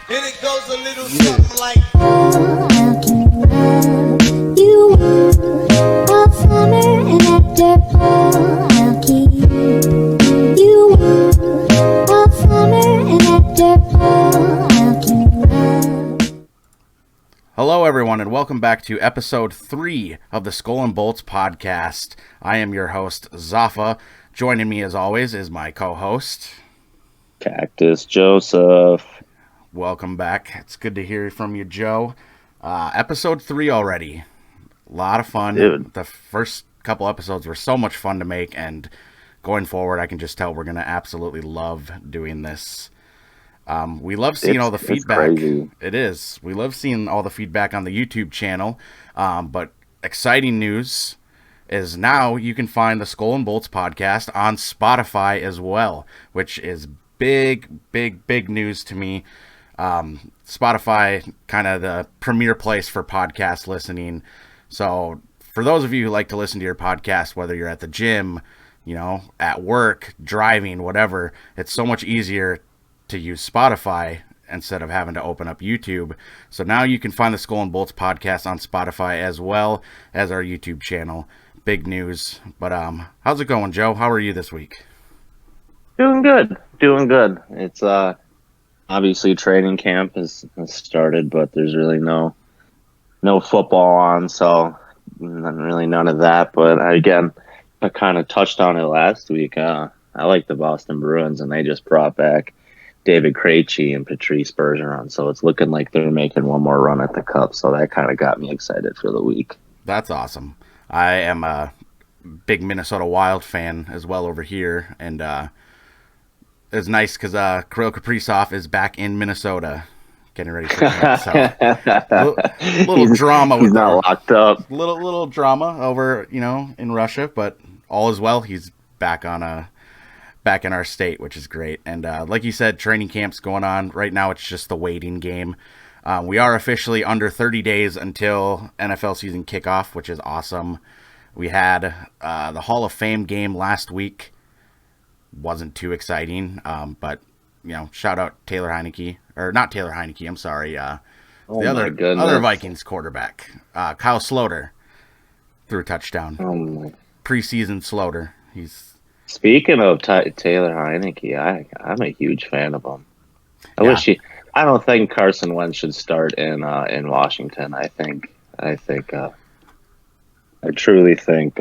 And it goes a little something like, Oh, how can love you want all summer and after fall? I'll keep you want all summer and after fall? I'll keep love. Hello, everyone, and welcome back to episode 3 of the SkolNBolts podcast. I am your host, Zaffa. Joining me, as always, is my co-host. Cactus Joseph. Welcome back. It's good to hear from you, Joe. Episode 3 already. A lot of fun. Dude. The first couple episodes were so much fun to make, and going forward, I can just tell we're going to absolutely love doing this. We love seeing all the feedback. It's crazy. It is. We love seeing all the feedback on the YouTube channel. But exciting news is now you can find the SkolNBolts podcast on Spotify as well, which is big news to me. Spotify, kind of the premier place for podcast listening. So for those of you who like to listen to your podcast, whether you're at the gym, at work, driving, whatever, it's so much easier to use Spotify instead of having to open up YouTube. So now you can find the SkolNBolts podcast on Spotify as well as our YouTube channel. Big news. But how's it going, Joe? How are you this week? Doing good. It's obviously training camp has started, but there's really no football on, so really none of that. But I kind of touched on it last week. I like the Boston Bruins, and they just brought back David Krejci and Patrice Bergeron, so it's looking like they're making one more run at the Cup. So that kind of got me excited for the week. That's awesome. I am a big Minnesota Wild fan as well over here, and it's nice because Kirill Kaprizov is back in Minnesota, getting ready for camp. So little drama. He's not locked up. Little drama over in Russia, but all is well. He's back in our state, which is great. And like you said, training camp's going on right now. It's just the waiting game. We are officially under 30 days until NFL season kickoff, which is awesome. We had the Hall of Fame game last week. Wasn't too exciting, but shout out Taylor Heineke, or not Taylor Heineke. I'm sorry. The other Vikings quarterback, Kyle Sloter, threw a touchdown. Preseason Sloter. Speaking of Taylor Heineke, I'm a huge fan of him. I don't think Carson Wentz should start in Washington. I truly think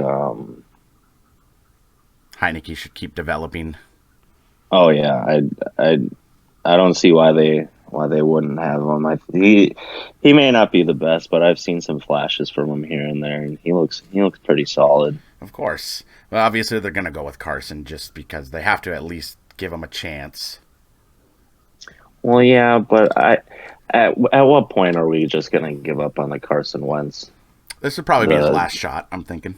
Heineke should keep developing. Oh yeah, I don't see why they wouldn't have him. He may not be the best, but I've seen some flashes from him here and there, and he looks pretty solid. Of course. Well, obviously they're going to go with Carson just because they have to at least give him a chance. Well, yeah, but at what point are we just going to give up on the Carson Wentz? This would probably be his last shot, I'm thinking.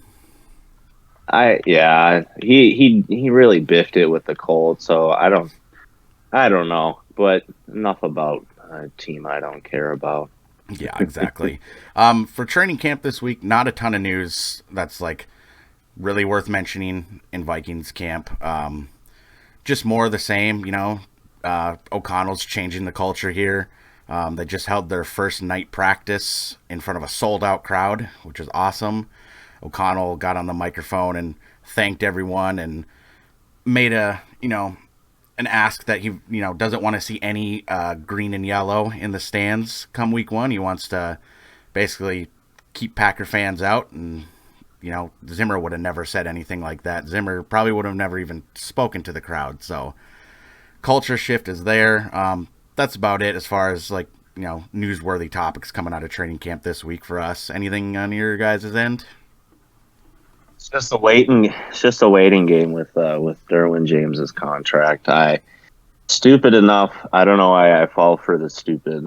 He really biffed it with the Colts, so I don't know. But enough about a team I don't care about. Yeah, exactly. For training camp this week, not a ton of news that's really worth mentioning in Vikings camp. Just more of the same, O'Connell's changing the culture here. They just held their first night practice in front of a sold-out crowd, which is awesome. O'Connell got on the microphone and thanked everyone and made an ask that he, doesn't want to see any green and yellow in the stands come week 1. He wants to basically keep Packer fans out, and Zimmer would have never said anything like that. Zimmer probably would have never even spoken to the crowd. So culture shift is there. That's about it as far as newsworthy topics coming out of training camp this week for us. Anything on your guys' end? It's just a waiting game with Derwin James's contract. Stupid enough. I don't know why I fall for the stupid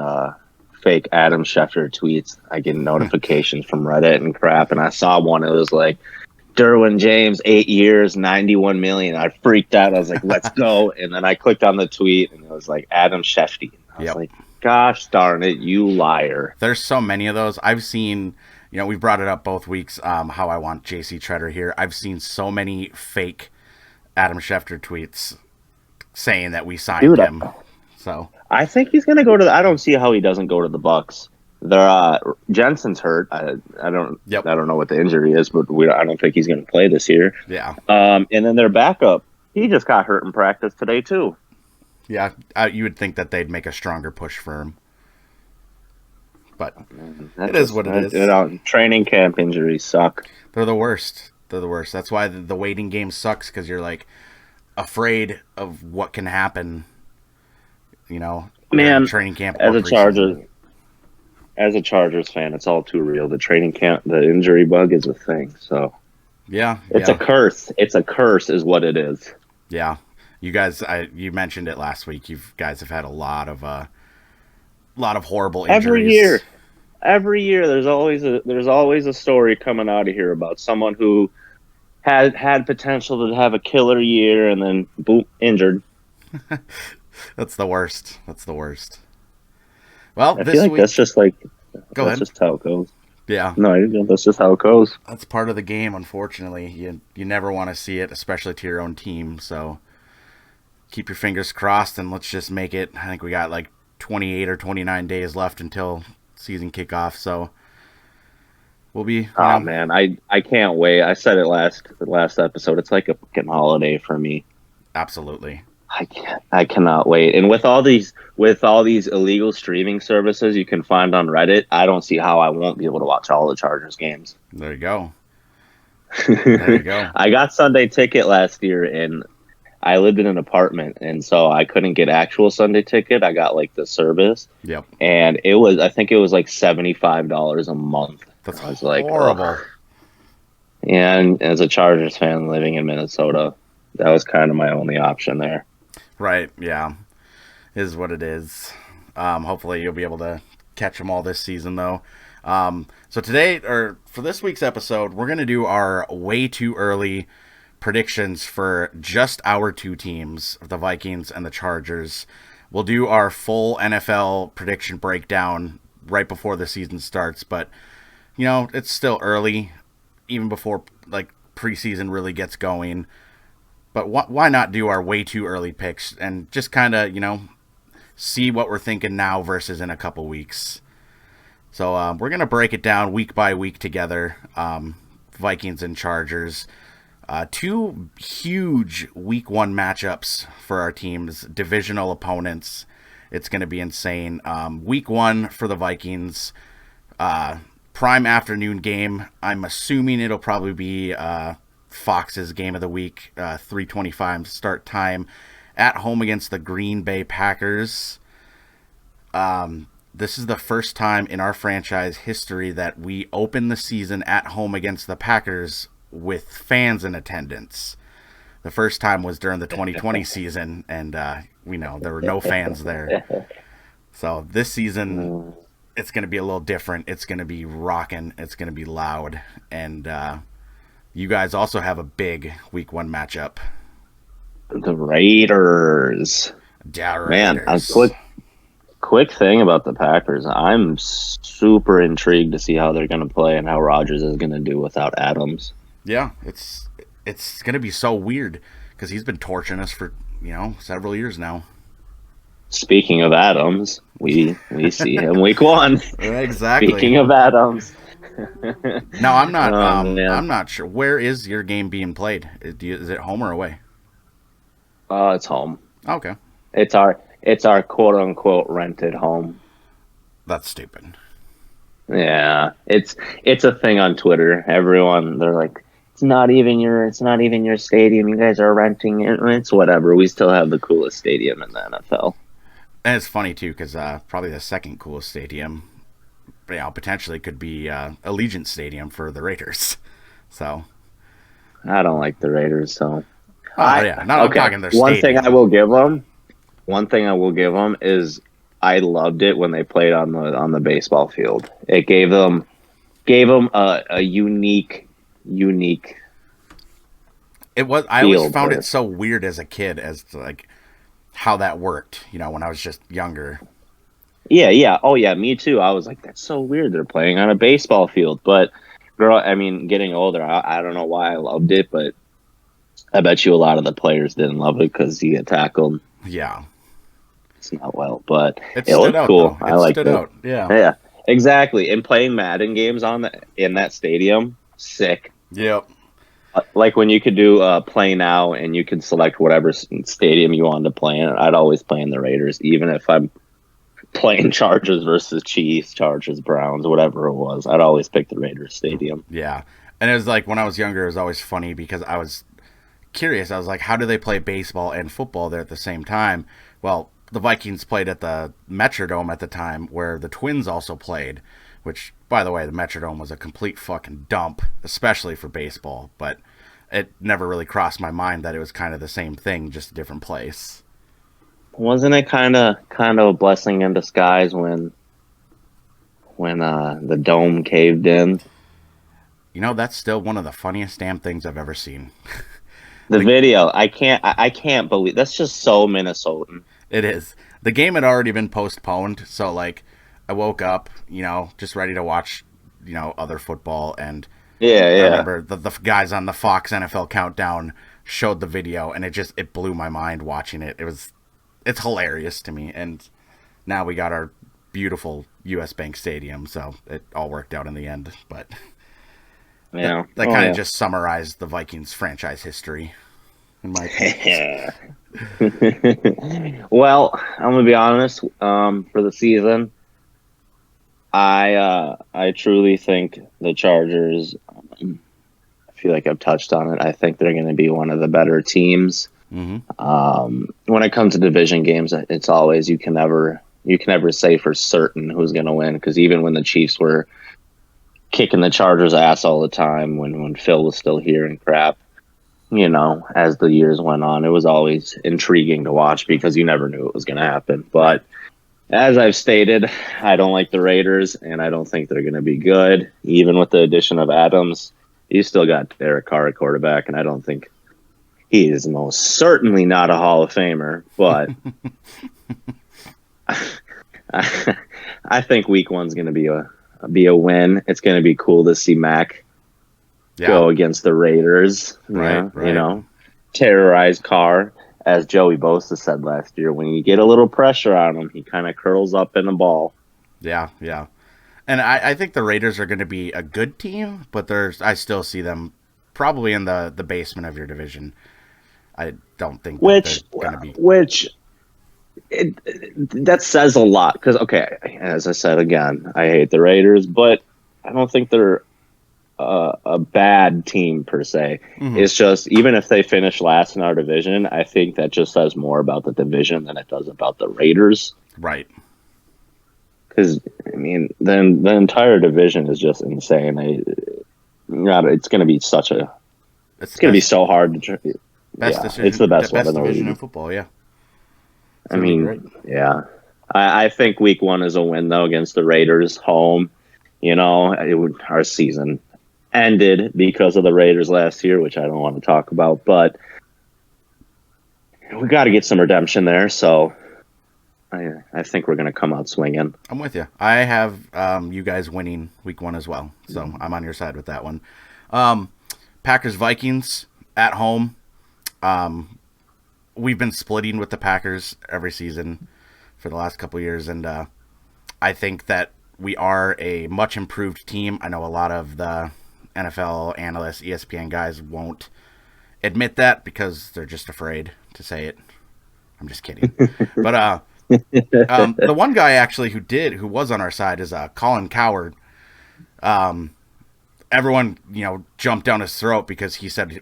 fake Adam Schefter tweets. I get notifications from Reddit and crap, and I saw one. It was like Derwin James, 8 years, $91 million. I freaked out. I was like, "Let's go!" And then I clicked on the tweet, and it was like Adam Schefter. I was like, "Gosh darn it, you liar!" There's so many of those. I've seen. We've brought it up both weeks, how I want J.C. Treader here. I've seen so many fake Adam Schefter tweets saying that we signed him. So I think he's going to go to. I don't see how he doesn't go to the Bucks. Jensen's hurt. I don't. Yep. I don't know what the injury is, but I don't think he's going to play this year. yeah, And then their backup, he just got hurt in practice today too. yeah. You would think that they'd make a stronger push for him, but it is what it is. Training camp injuries suck. They're the worst. They're the worst. That's why the waiting game sucks, because you're like afraid of what can happen. You know, Man, training camp as or a preseason. Chargers fan, it's all too real. The training camp, the injury bug is a thing. So Yeah, it's a curse. It's a curse, is what it is. Yeah, you guys, you mentioned it last week. You guys have had a lot of horrible injuries. Every year, there's always a story coming out of here about someone who had potential to have a killer year and then boom, injured. That's the worst. Well, I this feel like week, that's just like Go ahead. just how it goes. Yeah, No, that's just how it goes. that's part of the game. Unfortunately, you never want to see it, especially to your own team. So keep your fingers crossed, and let's just make it. I think we got like 28 or 29 days left until season kickoff. So we'll be. Oh man, I can't wait. I said it last episode. It's like a fucking holiday for me. Absolutely. I cannot wait. And with all these illegal streaming services you can find on Reddit, I don't see how I won't be able to watch all the Chargers games. There you go. There you go. I got Sunday ticket last year, and I lived in an apartment, and so I couldn't get actual Sunday ticket. I got like the service. Yep. And I think it was like $75 a month. That's I was like, horrible. ugh. And as a Chargers fan living in Minnesota, that was kind of my only option there. Right, yeah. Is what it is. Hopefully you'll be able to catch them all this season, though. So today, or for this week's episode, we're going to do our way too early predictions for just our two teams, the Vikings and the Chargers. We'll do our full NFL prediction breakdown right before the season starts, but, you know, it's still early, even before, like, preseason really gets going. But why not do our way too early picks and just kind of, you know, see what we're thinking now versus in a couple weeks. So we're going to break it down week by week together. Vikings and Chargers. Two huge week one matchups for our teams, divisional opponents. It's going to be insane. Week one for the Vikings, prime afternoon game. I'm assuming it'll probably be Fox's game of the week, 3:25 start time, at home against the Green Bay Packers. This is the first time in our franchise history that we open the season at home against the Packers with fans in attendance. The first time was during the 2020 season, and we know there were no fans there. So this season, it's going to be a little different. It's going to be rocking. It's going to be loud, and you guys also have a big week one matchup. The Raiders. Man, a quick thing about the Packers. I'm super intrigued to see how they're going to play and how Rodgers is going to do without Adams. Yeah, it's going to be so weird because he's been torching us for, you know, several years now. Speaking of Adams, we see him week one. Exactly. Speaking of Adams. No, I'm not. I'm not sure. Where is your game being played? Is it home or away? It's home. Okay. It's our quote unquote rented home. That's stupid. Yeah, it's a thing on Twitter. Everyone, they're like, it's not even your stadium. You guys are renting it. It's whatever. We still have the coolest stadium in the NFL. And it's funny too because probably the second coolest stadium, you know, potentially could be Allegiant Stadium for the Raiders. So I don't like the Raiders. So I'm talking their stadium. One thing I will give them is I loved it when they played on the baseball field. It gave them a unique. It was. I always found it so weird as a kid as to, like, how that worked. You know, when I was just younger. Yeah. Oh yeah, me too. I was like, that's so weird. They're playing on a baseball field. But getting older, I don't know why I loved it, but I bet you a lot of the players didn't love it because he got tackled. Yeah. practice not well, but It it stood looked out, cool. though. I It liked stood it. out. Yeah. Yeah, exactly. And playing Madden games in that stadium, sick. Yep. Like when you could do play now and you could select whatever stadium you wanted to play in. I'd always play in the Raiders, even if I'm playing Chargers versus Chiefs, Chargers, Browns, whatever it was. I'd always pick the Raiders stadium. Yeah. And it was like when I was younger, it was always funny because I was curious. I was like, how do they play baseball and football there at the same time? Well, the Vikings played at the Metrodome at the time where the Twins also played, which, by the way, the Metrodome was a complete fucking dump, especially for baseball. But it never really crossed my mind that it was kind of the same thing, just a different place. Wasn't it kind of a blessing in disguise when the dome caved in? You know, that's still one of the funniest damn things I've ever seen. The video, I can't believe that's just so Minnesotan. It is. The game had already been postponed, so like I woke up, just ready to watch, other football, and I remember the guys on the Fox NFL Countdown showed the video, and it blew my mind watching it. It's hilarious to me, and now we got our beautiful US Bank Stadium, so it all worked out in the end. But Yeah, that kind of just summarized the Vikings franchise history, in my opinion. Well, I'm gonna be honest. For the season, I truly think the Chargers. I feel like I've touched on it. I think they're going to be one of the better teams. Mm-hmm. When it comes to division games, it's always you can never say for certain who's going to win, because even when the Chiefs were kicking the Chargers' ass all the time, when Phil was still here and crap, as the years went on, it was always intriguing to watch because you never knew what was going to happen. But as I've stated, I don't like the Raiders, and I don't think they're going to be good. Even with the addition of Adams, you still got Derek Carr at quarterback, and I don't think he is most certainly not a Hall of Famer, but I think week one's going to be a win. It's going to be cool to see Mac go against the Raiders, right. Terrorize Carr. As Joey Bosa said last year, when you get a little pressure on him, he kind of curls up in the ball. Yeah. And I think the Raiders are going to be a good team, but I still see them probably in the basement of your division. I don't think that says a lot, because, okay, as I said again, I hate the Raiders, but I don't think they're a bad team per se. Mm-hmm. It's just, even if they finish last in our division, I think that just says more about the division than it does about the Raiders. Right. Because, I mean, then the entire division is just insane. It's going to be be so hard to. Decision. It's the best one in the division league. in football. Yeah. I mean, yeah. I think week one is a win though against the Raiders home. Our season ended because of the Raiders last year, which I don't want to talk about, but we got to get some redemption there. So I think we're going to come out swinging. I'm with you. I have you guys winning week one as well, so I'm on your side with that one. Packers Vikings at home. We've been splitting with the Packers every season for the last couple of years, and I think that we are a much improved team. I know a lot of the NFL analysts, ESPN guys won't admit that because they're just afraid to say it. I'm just kidding. But the one guy actually who was on our side is Colin Coward. Everyone, jumped down his throat because he said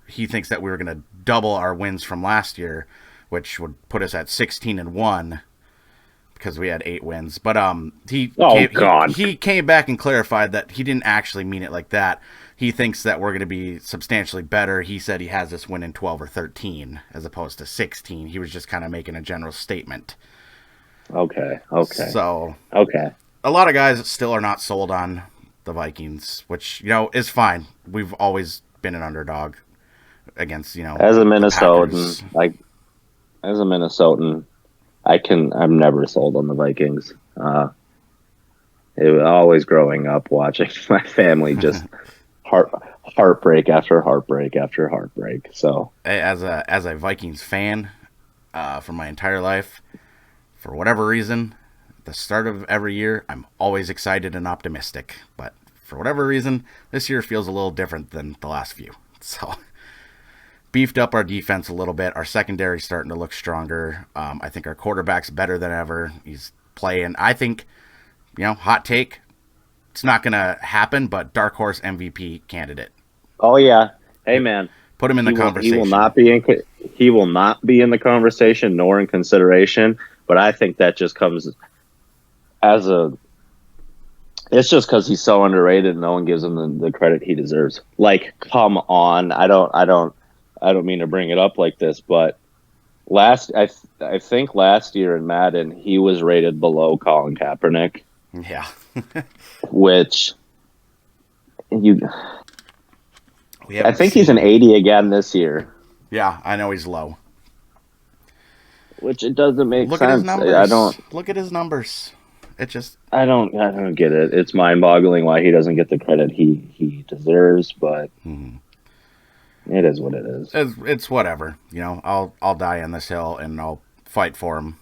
he thinks that we were going to double our wins from last year, which would put us at 16-1 because we had 8 wins. But he came back and clarified that he didn't actually mean it like that. He thinks that we're going to be substantially better. He said he has us winning 12 or 13 as opposed to 16. He was just kind of making a general statement. Okay. So okay, a lot of guys still are not sold on the Vikings, which is fine. We've always been an underdog against as a Minnesotan, I'm never sold on the Vikings. It was always growing up watching my family just heartbreak after heartbreak after heartbreak. So as a Vikings fan, for my entire life. For whatever reason, at the start of every year, I'm always excited and optimistic. But for whatever reason, this year feels a little different than the last few. So, beefed up our defense a little bit. Our secondary's starting to look stronger. I think our quarterback's better than ever. He's playing. I think, hot take, it's not going to happen, but dark horse MVP candidate. Oh yeah, hey man, put him in the conversation. He will not be in the conversation nor in consideration. But I think that just comes as it's just because he's so underrated and no one gives him the credit he deserves. Like, come on, I don't mean to bring it up like this, but I think last year in Madden he was rated below Colin Kaepernick. Yeah. Which I think he's an 80 again this year. Yeah, I know he's low. Which it doesn't make Look sense. At his numbers. I don't look at his numbers. It just I don't get it. It's mind-boggling why he doesn't get the credit he deserves, but it is what it is. It's whatever. I'll die on this hill and I'll fight for him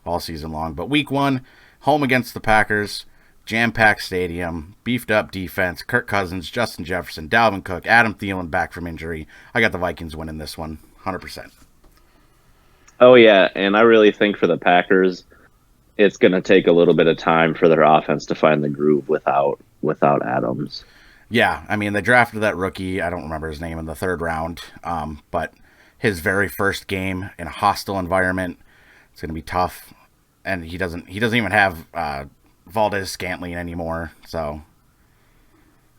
all season long. But week 1, home against the Packers, jam-packed stadium, beefed up defense, Kirk Cousins, Justin Jefferson, Dalvin Cook, Adam Thielen back from injury. I got the Vikings winning this one, 100%. Oh yeah, and I really think for the Packers, it's going to take a little bit of time for their offense to find the groove without Adams. Yeah, I mean, they drafted that rookie, I don't remember his name, in the 3rd round, but his very first game in a hostile environment, it's going to be tough, and he doesn't even have Valdez Scantling anymore, so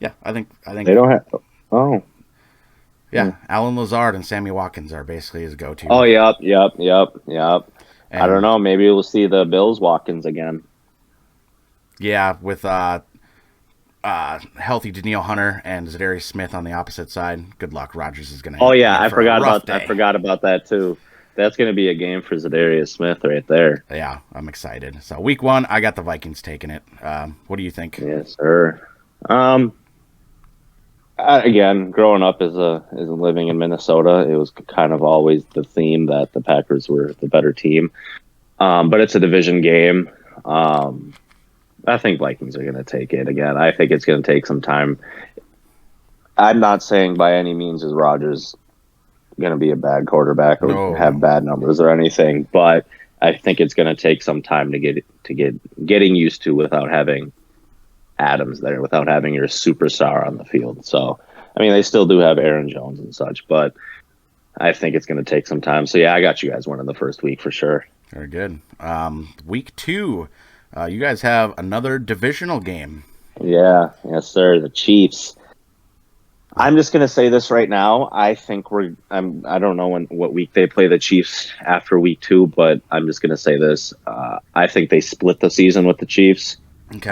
yeah, I think they don't have. Oh, yeah, Alan Lazard and Sammy Watkins are basically his go-to. Oh, yep. And I don't know. Maybe we'll see the Bills Watkins again. Yeah, with healthy Danielle Hunter and Zadarius Smith on the opposite side. Good luck. Rodgers is going to. Oh yeah, I forgot about that too. That's going to be a game for Zadarius Smith right there. Yeah, I'm excited. So week 1, I got the Vikings taking it. What do you think? Yes, sir. Again, growing up as living in Minnesota, it was kind of always the theme that the Packers were the better team. But it's a division game. I think Vikings are going to take it again. I think it's going to take some time. I'm not saying by any means is Rodgers going to be a bad quarterback or have bad numbers or anything, but I think it's going to take some time to getting used to without having Adams there, without having your superstar on the field. So, I mean, they still do have Aaron Jones and such, but I think it's going to take some time. So, yeah, I got you guys winning the first week for sure. Very good. Week 2, you guys have another divisional game. Yeah, yes, sir. The Chiefs. I'm just going to say this right now. I think I don't know what week they play the Chiefs after week 2, but I'm just going to say this. I think they split the season with the Chiefs. Okay.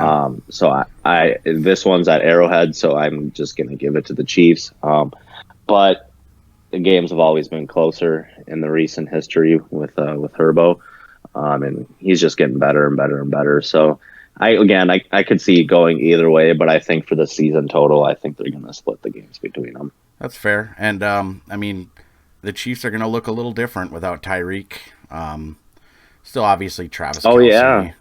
So I this one's at Arrowhead, so I'm just going to give it to the Chiefs. But the games have always been closer in the recent history with Herbo, and he's just getting better and better and better. So I could see it going either way, but I think for the season total, I think they're going to split the games between them. That's fair, and I mean, the Chiefs are going to look a little different without Tyreek. Still, obviously, Travis. Oh Kelce. yeah.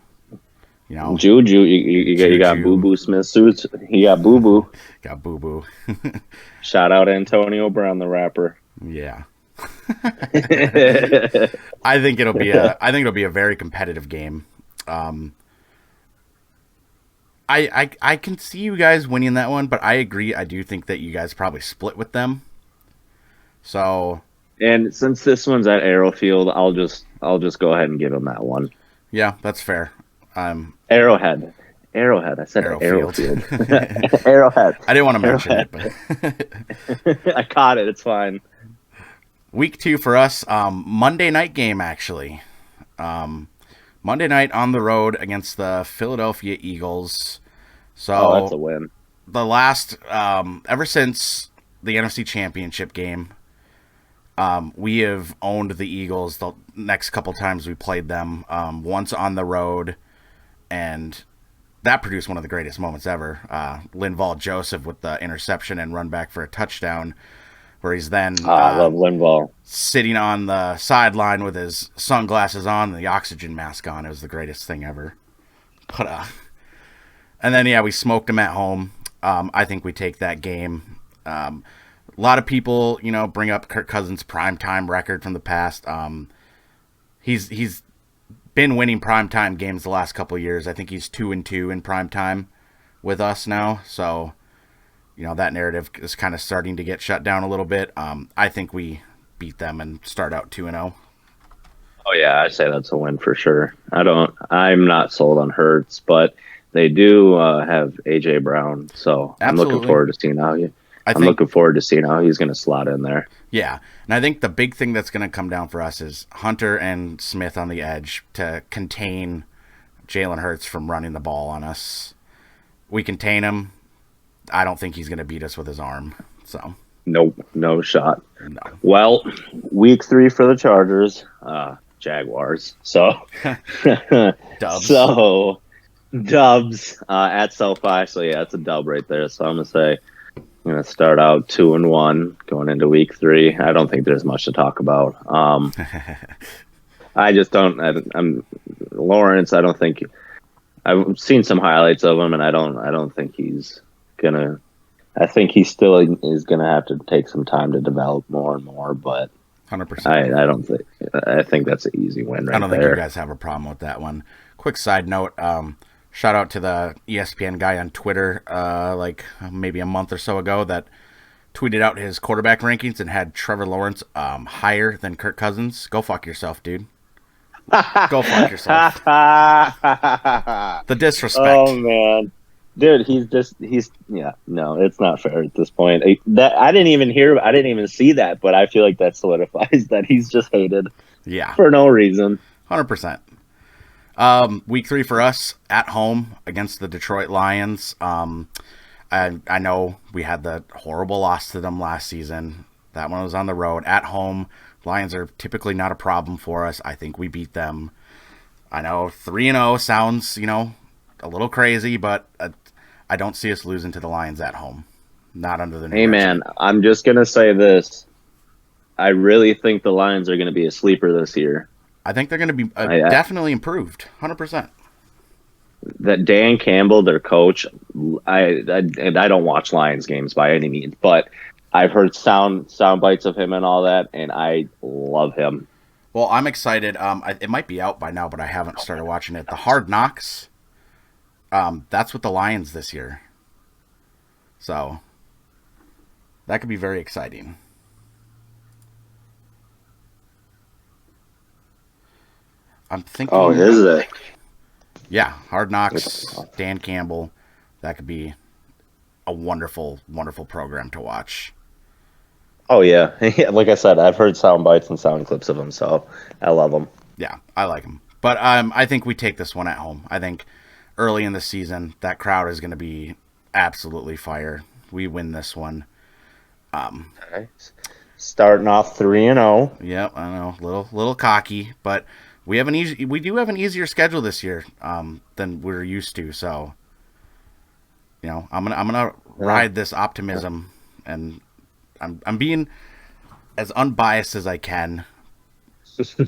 Juju, you got Boo Boo Smith suits. You got Boo Boo. Got Boo Boo. Shout out Antonio Brown, the rapper. Yeah. I think it'll be a very competitive game. I can see you guys winning that one, but I agree. I do think that you guys probably split with them. So. And since this one's at Arrowfield, I'll just go ahead and give them that one. Yeah, that's fair. Arrowhead. I said Arrowfield. Arrowhead. I didn't want to mention it, but I caught it. It's fine. Week 2 for us. Monday night game, actually. Monday night on the road against the Philadelphia Eagles. So that's a win. The last, ever since the NFC Championship game, we have owned the Eagles the next couple times we played them. Once on the road. And that produced one of the greatest moments ever. Linval Joseph with the interception and run back for a touchdown. where he's then I love Linval. sitting on the sideline with his sunglasses on and the oxygen mask on. It was the greatest thing ever. But and then we smoked him at home. I think we take that game. A lot of people, bring up Kirk Cousins' primetime record from the past. He's been winning primetime games the last couple of years. I think he's 2-2 in primetime with us now. So, that narrative is kind of starting to get shut down a little bit. I think we beat them and start out 2-0. Oh yeah, I say that's a win for sure. I'm not sold on Hurts, but they do have AJ Brown, so Absolutely. I'm looking forward to seeing how he's going to slot in there. Yeah, and I think the big thing that's going to come down for us is Hunter and Smith on the edge to contain Jalen Hurts from running the ball on us. We contain him. I don't think he's going to beat us with his arm. So Nope, no shot. no. Well, week 3 for the Chargers, Jaguars. So, Dubs. So Dubs at SoFi. So yeah, it's a dub right there. So I'm gonna start out 2-1 going into week 3. I don't think there's much to talk about. I just don't. I'm Lawrence. I don't think I've seen some highlights of him, and I don't think he's gonna. I think he still is gonna have to take some time to develop more and more. But 100%. I don't think. I think that's an easy win right I don't think there. you guys have a problem with that one. Quick side note. Shout out to the ESPN guy on Twitter, like maybe a month or so ago, that tweeted out his quarterback rankings and had Trevor Lawrence higher than Kirk Cousins. Go fuck yourself, dude. Go fuck yourself. The disrespect. Oh man, dude, no, it's not fair at this point. I didn't even see that, but I feel like that solidifies that he's just hated. Yeah, for no reason. 100%. Week 3 for us at home against the Detroit Lions. I know we had the horrible loss to them last season. That one was on the road. At home, Lions are typically not a problem for us. I think we beat them. I know 3-0 sounds, a little crazy, but I don't see us losing to the Lions at home. Not under the new Hey man, I'm just gonna say this. I really think the Lions are gonna be a sleeper this year. I think they're going to be definitely improved, 100%. That Dan Campbell, their coach, and I don't watch Lions games by any means, but I've heard sound bites of him and all that, and I love him. Well, I'm excited. It might be out by now, but I haven't started watching it. The Hard Knocks, that's with the Lions this year. So that could be very exciting. I'm thinking. Oh, is it? Yeah, Hard Knocks, Dan Campbell. That could be a wonderful, wonderful program to watch. Oh, yeah. Like I said, I've heard sound bites and sound clips of him, so I love them. Yeah, I like him. But I think we take this one at home. I think early in the season, that crowd is going to be absolutely fire. We win this one. Okay. Starting off 3-0. Yep, I know, little cocky, but we do have an easier schedule this year than we're used to. So, I'm gonna ride this optimism, and I'm being as unbiased as I can.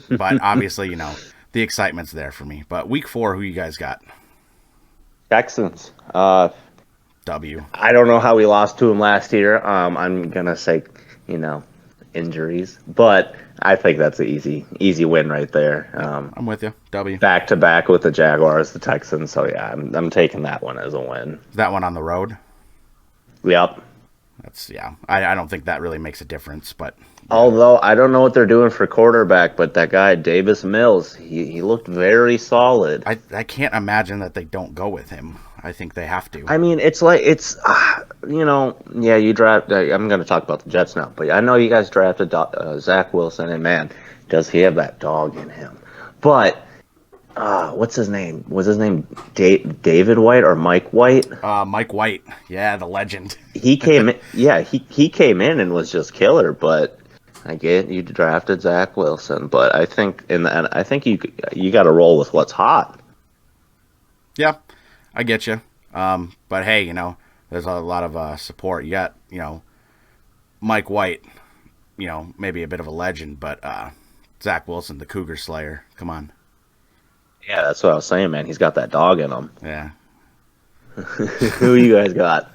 But obviously, the excitement's there for me. But week 4, who you guys got? Texans. W. I don't know how we lost to him last year. I'm gonna say, injuries, but I think that's an easy win right there. I'm with you. W. Back to back with the Jaguars, the Texans. So yeah, I'm taking that one as a win. Is that one on the road? Yep. I don't think that really makes a difference, but although I don't know what they're doing for quarterback, but that guy Davis Mills, he looked very solid. I can't imagine that they don't go with him. I think they have to. I mean, you draft. I'm going to talk about the Jets now, but I know you guys drafted Zach Wilson, and man, does he have that dog in him? But what's his name? Was his name David White or Mike White? Mike White, yeah, the legend. He came in, he came in and was just killer. But I get you drafted Zach Wilson, but I think you got to roll with what's hot. Yeah, I get you. But hey, there's a lot of support. You got, Mike White maybe a bit of a legend, but Zach Wilson, the Cougar Slayer. Come on. Yeah, that's what I was saying, man. He's got that dog in him. Yeah. Who you guys got?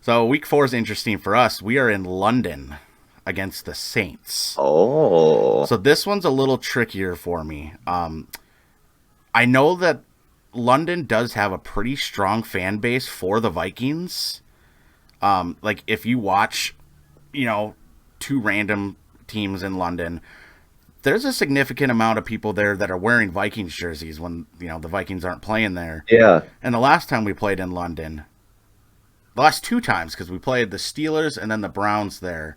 So week 4 is interesting for us. We are in London against the Saints. Oh. So this one's a little trickier for me. I know that London does have a pretty strong fan base for the Vikings. Like if you watch, 2 random teams in London, there's a significant amount of people there that are wearing Vikings jerseys when, the Vikings aren't playing there. Yeah. And the last time we played in London, the last 2 times, because we played the Steelers and then the Browns there,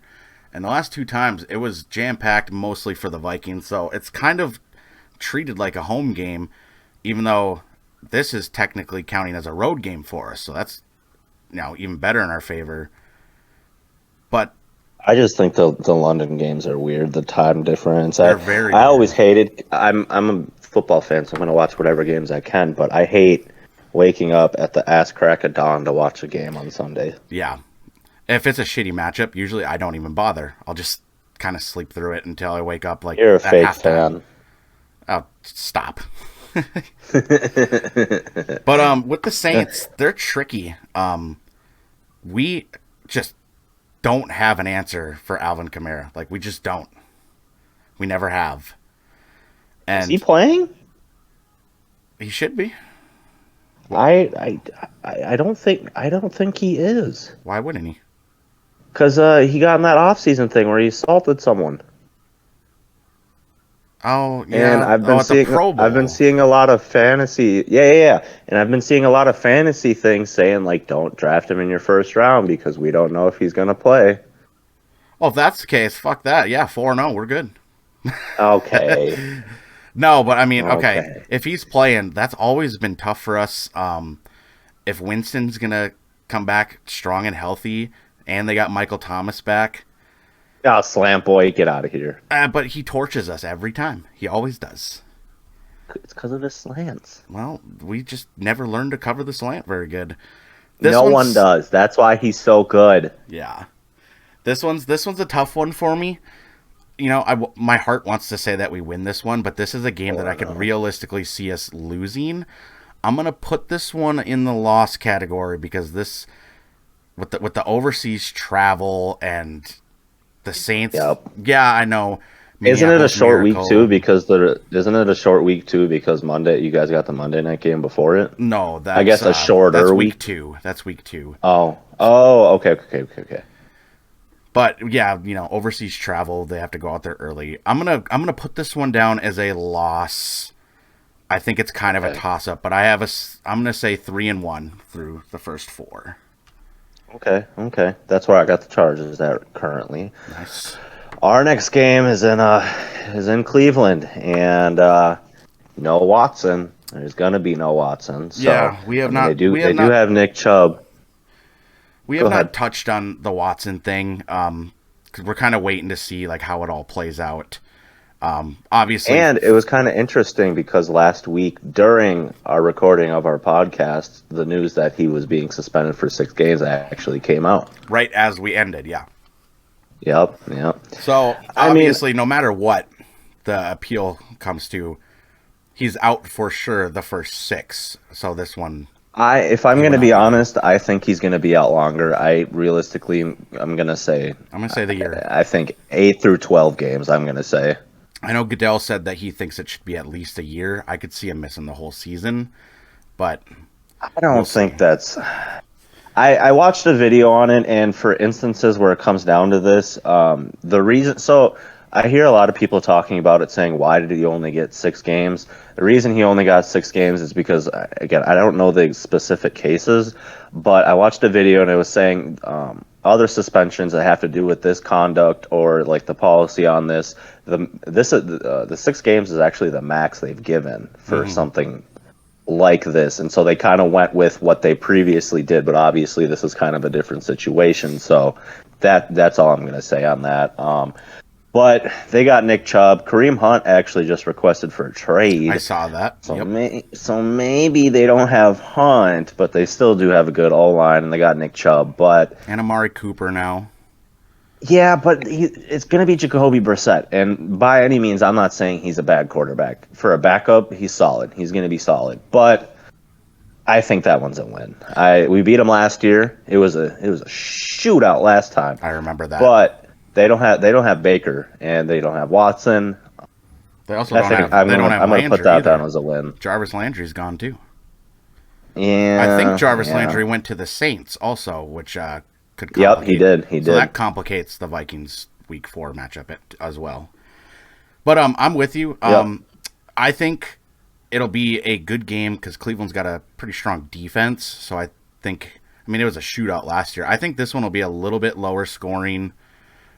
and the last 2 times it was jam-packed mostly for the Vikings, so it's kind of treated like a home game, even though this is technically counting as a road game for us, so that's even better in our favor. But I just think the London games are weird. The time difference. They're very I weird. always hated. I'm a football fan, so I'm going to watch whatever games I can. But I hate waking up at the ass crack of dawn to watch a game on Sunday. Yeah, if it's a shitty matchup, usually I don't even bother. I'll just kind of sleep through it until I wake up. Like You're a at fake halftime. fan. Oh, stop. But with the Saints, they're tricky. We just don't have an answer for Alvin Kamara. Like, we just don't. We never have. And Is he playing? he should be. I don't think he is. Why wouldn't he? Because he got in that off-season thing where he assaulted someone. Oh, yeah. And I've been at the Pro Bowl. I've been seeing a lot of fantasy. Yeah. And I've been seeing a lot of fantasy things saying like, don't draft him in your first round because we don't know if he's gonna play. Oh, if that's the case, fuck that. Yeah, 4-0, we're good. Okay. No, but I mean, okay. Okay. If he's playing, that's always been tough for us. If Winston's gonna come back strong and healthy, and they got Michael Thomas back. Oh, slam boy, get out of here. But he torches us every time. He always does. It's because of his slants. Well, we just never learned to cover the slant very good. No one does. That's why he's so good. Yeah. This one's a tough one for me. My heart wants to say that we win this one, but this is a game that I could realistically see us losing. I'm going to put this one in the loss category because this, with the overseas travel and the Saints. Yep. Yeah, I know. Isn't it a short Miracle. week too? Isn't it a short week too? Because Monday, you guys got the Monday night game before it. No, that's I guess a shorter that's week. week 2. That's week 2. Oh, okay. But yeah, overseas travel, they have to go out there early. I'm gonna put this one down as a loss. I think it's kind of a toss up, but I'm gonna say 3-1 through the first 4. Okay. That's where I got the Chargers at currently. Nice. Our next game is in Cleveland, and no Watson. There's gonna be no Watson. So, Yeah, we have not. They do. we They have do not, have Nick Chubb. We Go have not ahead. touched on the Watson thing, because we're kind of waiting to see like how it all plays out. Obviously, And it was kind of interesting because last week during our recording of our podcast, the news that he was being suspended for 6 games actually came out. right as we ended, yeah. Yep. So I mean- obviously, no matter what the appeal comes to, he's out for sure the first 6. So this one, If I'm going to be honest, I think he's going to be out longer. I'm going to say the year. I think 8 through 12 games, I'm going to say. I know Goodell said that he thinks it should be at least a year. I could see him missing the whole season, but I don't think that's... I watched a video on it, and for instances where it comes down to this, the reason... So I hear a lot of people talking about it saying, why did he only get 6 games? The reason he only got 6 games is because, again, I don't know the specific cases, but I watched a video and it was saying other suspensions that have to do with this conduct or like the policy on this. The 6 games is actually the max they've given for something like this, and so they kind of went with what they previously did, but obviously this is kind of a different situation. So that's all I'm going to say on that. But they got Nick Chubb. Kareem Hunt actually just requested for a trade. I saw that. So, Yep. so maybe they don't have Hunt, but they still do have a good O-line, and they got Nick Chubb. But And Amari Cooper now. Yeah, but it's going to be Jacoby Brissett, and by any means, I'm not saying he's a bad quarterback. For a backup, he's solid. He's going to be solid, but I think that one's a win. We beat them last year. It was a shootout last time, I remember that. but they don't have Baker and they don't have Watson. They also I don't think have they don't have I'm gonna put Landry that either. down as a win. Jarvis Landry's gone too. I think Yeah, Jarvis yeah. Landry went to the Saints also, which could Yep, he complicate. did. He So did. that complicates the Vikings Week 4 matchup as well. But I'm with you. Yep. I think it'll be a good game because Cleveland's got a pretty strong defense. So I think, I mean, it was a shootout last year. I think this one will be a little bit lower scoring.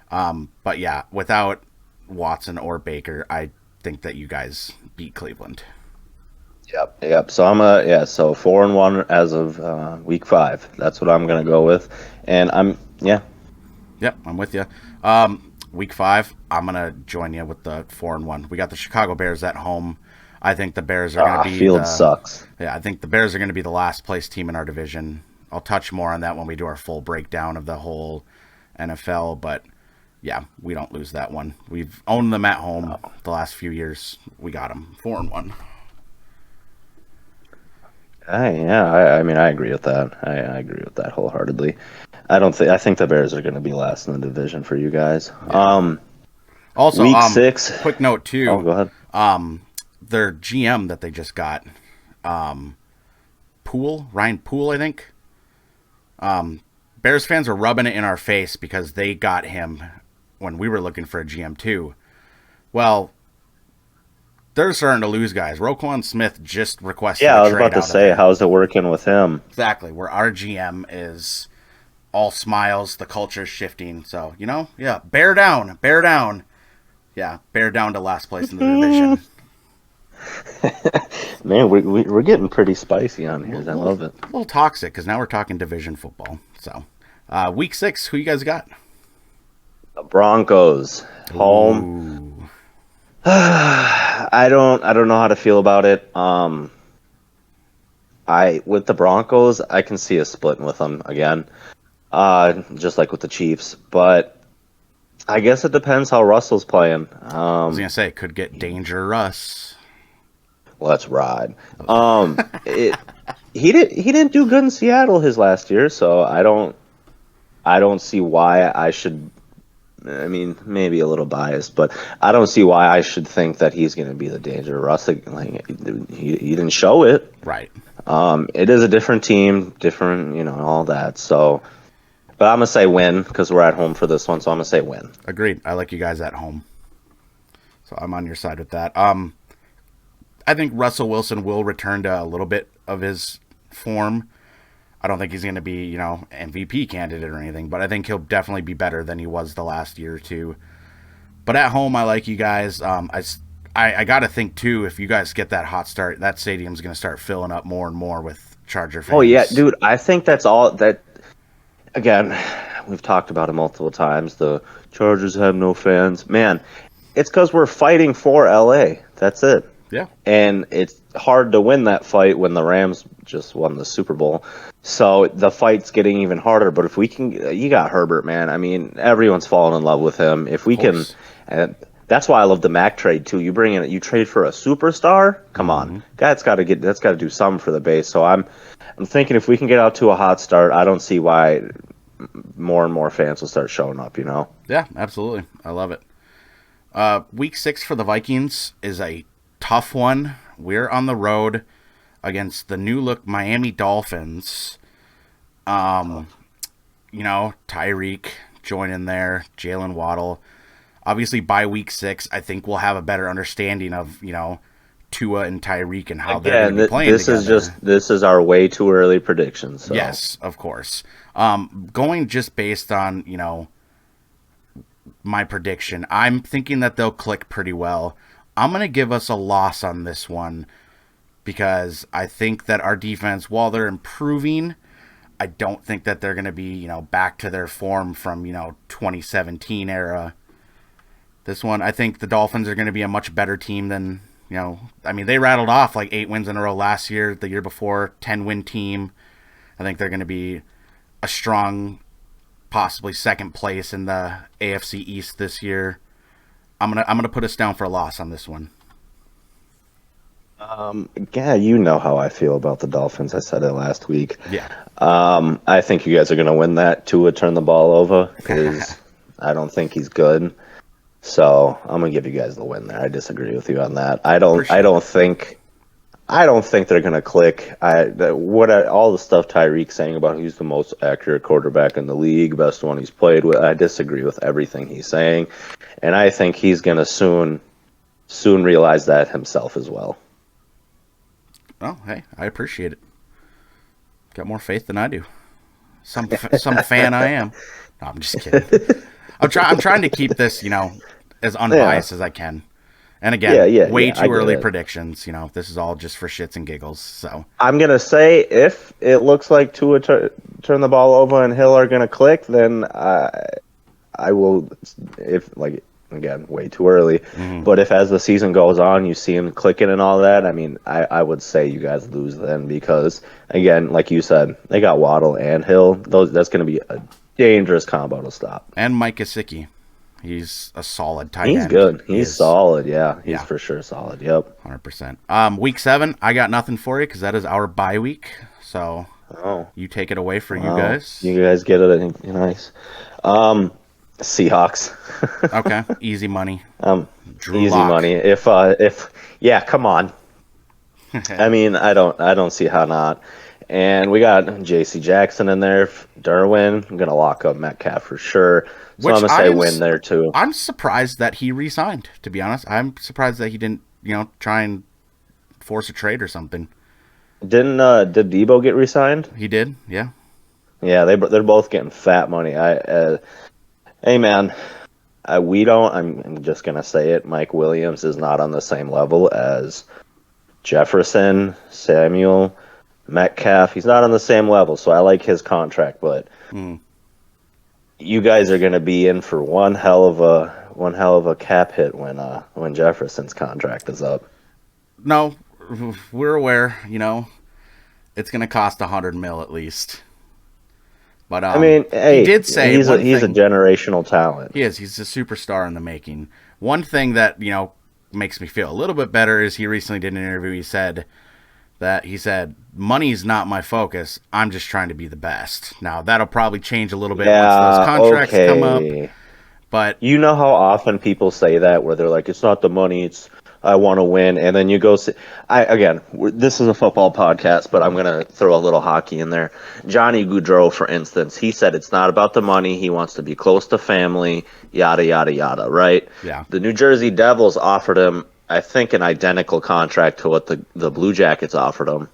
But yeah, without Watson or Baker, I think that you guys beat Cleveland. Yep. Yep. So so 4-1 as of week 5. That's what I'm gonna go with, and Yep, I'm with you. Week 5, I'm gonna join you with the 4-1. We got the Chicago Bears at home. I think the Bears are gonna be Field sucks. Yeah, I think the Bears are gonna be the last place team in our division. I'll touch more on that when we do our full breakdown of the whole NFL, but yeah, we don't lose that one. We've owned them at home the last few years. We got them 4-1. I mean, I agree with that. I agree with that wholeheartedly. I think the Bears are going to be last in the division for you guys. Also, Week 6. quick note too. Oh, go ahead. Their GM that they just got, Ryan Poole, I think. Bears fans are rubbing it in our face because they got him when we were looking for a GM too. Well, they're starting to lose guys. Roquan Smith just requested Yeah, a I was trade about to out of say, there. how's it working with him? Exactly, where our GM is all smiles, the culture's shifting. So, yeah, bear down. Yeah, bear down to last place in the division. Man, we're getting pretty spicy on here. I love it. A little toxic because now we're talking division football. So, week 6, who you guys got? The Broncos home. Ooh. I don't know how to feel about it. I with the Broncos, I can see us splitting with them again. Just like with the Chiefs, but I guess it depends how Russell's playing. I was gonna say it could get dangerous. Let's ride. He didn't do good in Seattle his last year, so I don't see why I should. I mean, maybe a little biased, but I don't see why I should think that he's going to be the danger. Russell, like, he didn't show it. Right. It is a different team, different, all that. So, but I'm gonna say win because we're at home for this one. So I'm gonna say win. Agreed. I like you guys at home, so I'm on your side with that. I think Russell Wilson will return to a little bit of his form. I don't think he's going to be, MVP candidate or anything, but I think he'll definitely be better than he was the last year or two. But at home, I like you guys. I got to think, too, if you guys get that hot start, that stadium's going to start filling up more and more with Charger fans. Oh yeah, dude. I think that's all that. Again, we've talked about it multiple times. The Chargers have no fans. Man, it's because we're fighting for LA. That's it. Yeah. And it's hard to win that fight when the Rams just won the Super Bowl. So the fight's getting even harder. But if we can, you got Herbert, man. I mean, everyone's falling in love with him. If we can, and that's why I love the Mac trade too. You bring in, you trade for a superstar. Come on, that's got to do something for the base. So I'm thinking if we can get out to a hot start, I don't see why more and more fans will start showing up. Yeah, absolutely. I love it. Week 6 for the Vikings is a tough one. We're on the road against the new look Miami Dolphins. Tyreek joining there, Jalen Waddle. Obviously, by week 6, I think we'll have a better understanding of Tua and Tyreek and how they're going to be playing together. This is our way too early prediction. So. Yes, of course. Going just based on my prediction, I'm thinking that they'll click pretty well. I'm going to give us a loss on this one because I think that our defense, while they're improving, I don't think that they're going to be, back to their form from, 2017 era. This one, I think the Dolphins are going to be a much better team than, they rattled off like 8 wins in a row last year, the year before, 10-win team. I think they're going to be a strong possibly second place in the AFC East this year. I'm gonna put us down for a loss on this one. Yeah, you know how I feel about the Dolphins. I said it last week. Yeah. I think you guys are going to win that. Tua turn the ball over because I don't think he's good. So I'm going to give you guys the win there. I disagree with you on that. I don't think they're going to click. All the stuff Tyreek's saying about who's the most accurate quarterback in the league, best one he's played with, I disagree with everything he's saying. And I think he's going to soon realize that himself as well. Oh, hey, I appreciate it. Got more faith than I do. Some fan I am. No, I'm just kidding. I'm trying to keep this, as unbiased as I can. And again, way too early predictions. This is all just for shits and giggles. So I'm gonna say if it looks like Tua turn the ball over and Hill are gonna click, then I will. Again, way too early. Mm-hmm. But if as the season goes on, you see him clicking and all that, I would say you guys lose then because, again, like you said, they got Waddle and Hill. That's going to be a dangerous combo to stop. And Mike Gesicki. He's a solid tight end. He's good. He's solid, yeah. He's for sure solid, yep. 100%. Week 7, I got nothing for you because that is our bye week. So you take it away for you guys. You guys get it, I think. Nice. Seahawks. Okay, easy money. Easy Lock. Money. If come on. I don't see how not. And we got J.C. Jackson in there, Derwin. I'm gonna lock up Metcalf for sure. So I'm gonna say win there too. I'm surprised that he re-signed. To be honest, I'm surprised that he didn't, try and force a trade or something. Did Debo get re-signed? He did. Yeah. Yeah, they're both getting fat money. Hey, man, I'm just going to say it. Mike Williams is not on the same level as Jefferson, Samuel, Metcalf. He's not on the same level, so I like his contract. But you guys are going to be in for one hell of a cap hit when Jefferson's contract is up. No, we're aware, it's going to cost $100 million at least. But hey, he did say he's a generational talent. He is. He's a superstar in the making. One thing that makes me feel a little bit better is he recently did an interview. He said money's not my focus. I'm just trying to be the best. Now that'll probably change a little bit once those contracts come up. But you know how often people say that, where they're like, "It's not the money, it's I want to win," and then you go see. This is a football podcast, but I'm gonna throw a little hockey in there. Johnny Gaudreau, for instance, he said it's not about the money. He wants to be close to family. Yada yada yada. Right? Yeah. The New Jersey Devils offered him, I think, an identical contract to what the Blue Jackets offered him.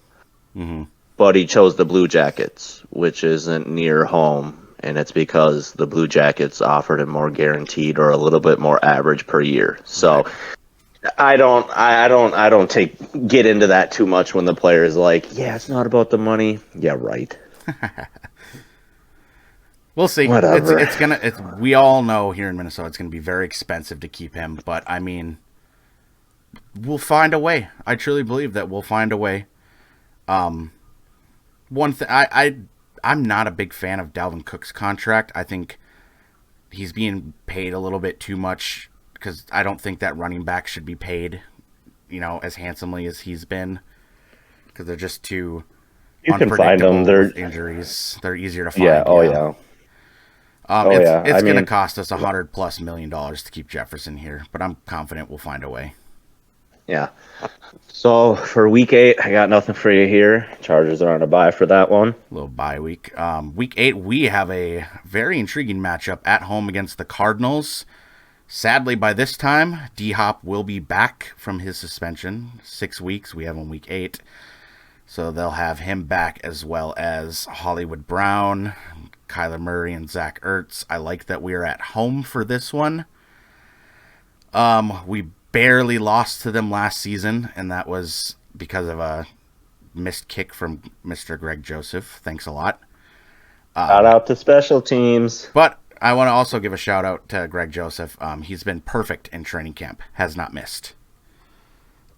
Mm-hmm. But he chose the Blue Jackets, which isn't near home. And it's because the Blue Jackets offered him more guaranteed or a little bit more average per year. So I don't get into that too much when the player is like, yeah, it's not about the money. Yeah, right. We'll see. Whatever. We all know here in Minnesota it's gonna be very expensive to keep him, but we'll find a way. I truly believe that we'll find a way. One thing I'm not a big fan of Dalvin Cook's contract. I think he's being paid a little bit too much because I don't think that running back should be paid, as handsomely as he's been, because they're just too unpredictable with injuries. They're easier to find. Yeah. Oh yeah. It's going to cost us $100+ million to keep Jefferson here, but I'm confident we'll find a way. Yeah. So for week 8, I got nothing for you here. Chargers are on a bye for that one. Little bye week. Week 8, we have a very intriguing matchup at home against the Cardinals. Sadly, by this time, D-Hop will be back from his suspension. 6 weeks. We have him week 8. So they'll have him back as well as Hollywood Brown, Kyler Murray, and Zach Ertz. I like that we are at home for this one. We barely lost to them last season, and that was because of a missed kick from Mr. Greg Joseph. Thanks a lot. Shout out to special teams. But I want to also give a shout out to Greg Joseph. He's been perfect in training camp. Has not missed.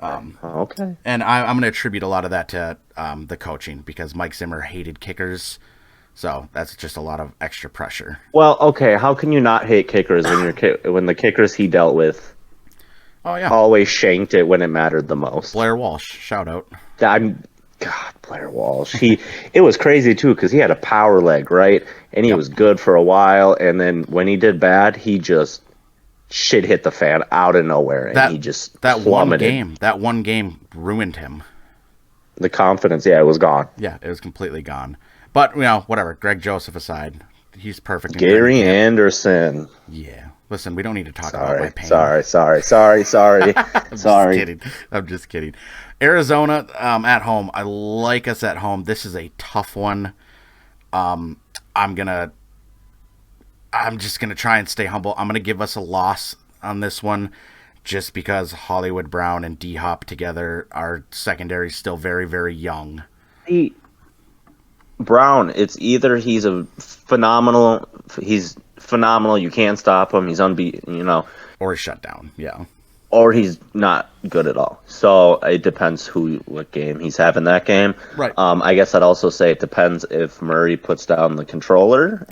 Okay. And I'm going to attribute a lot of that to the coaching, because Mike Zimmer hated kickers. So that's just a lot of extra pressure. Well, okay, how can you not hate kickers when the kickers he dealt with Oh yeah, always shanked it when it mattered the most? Blair Walsh, shout out. God, Blair Walsh. It was crazy too because he had a power leg, right? And he was good for a while, and then when he did bad, he just shit hit the fan out of nowhere, and he just plummeted. That one game ruined him. The confidence, yeah, it was gone. Yeah, it was completely gone. But whatever. Greg Joseph aside, he's perfect. Gary Anderson. Yeah. Listen, we don't need to talk about my pain. Sorry. I'm just kidding. Arizona at home. I like us at home. This is a tough one. I'm just gonna try and stay humble. I'm gonna give us a loss on this one, just because Hollywood Brown and D Hop together, our secondary is still very, very young. Brown, it's either he's phenomenal, you can't stop him, he's unbeaten, or he's shut down, yeah, or he's not good at all. So it depends what game he's having that game. Right. I guess I'd also say it depends if Murray puts down the controller.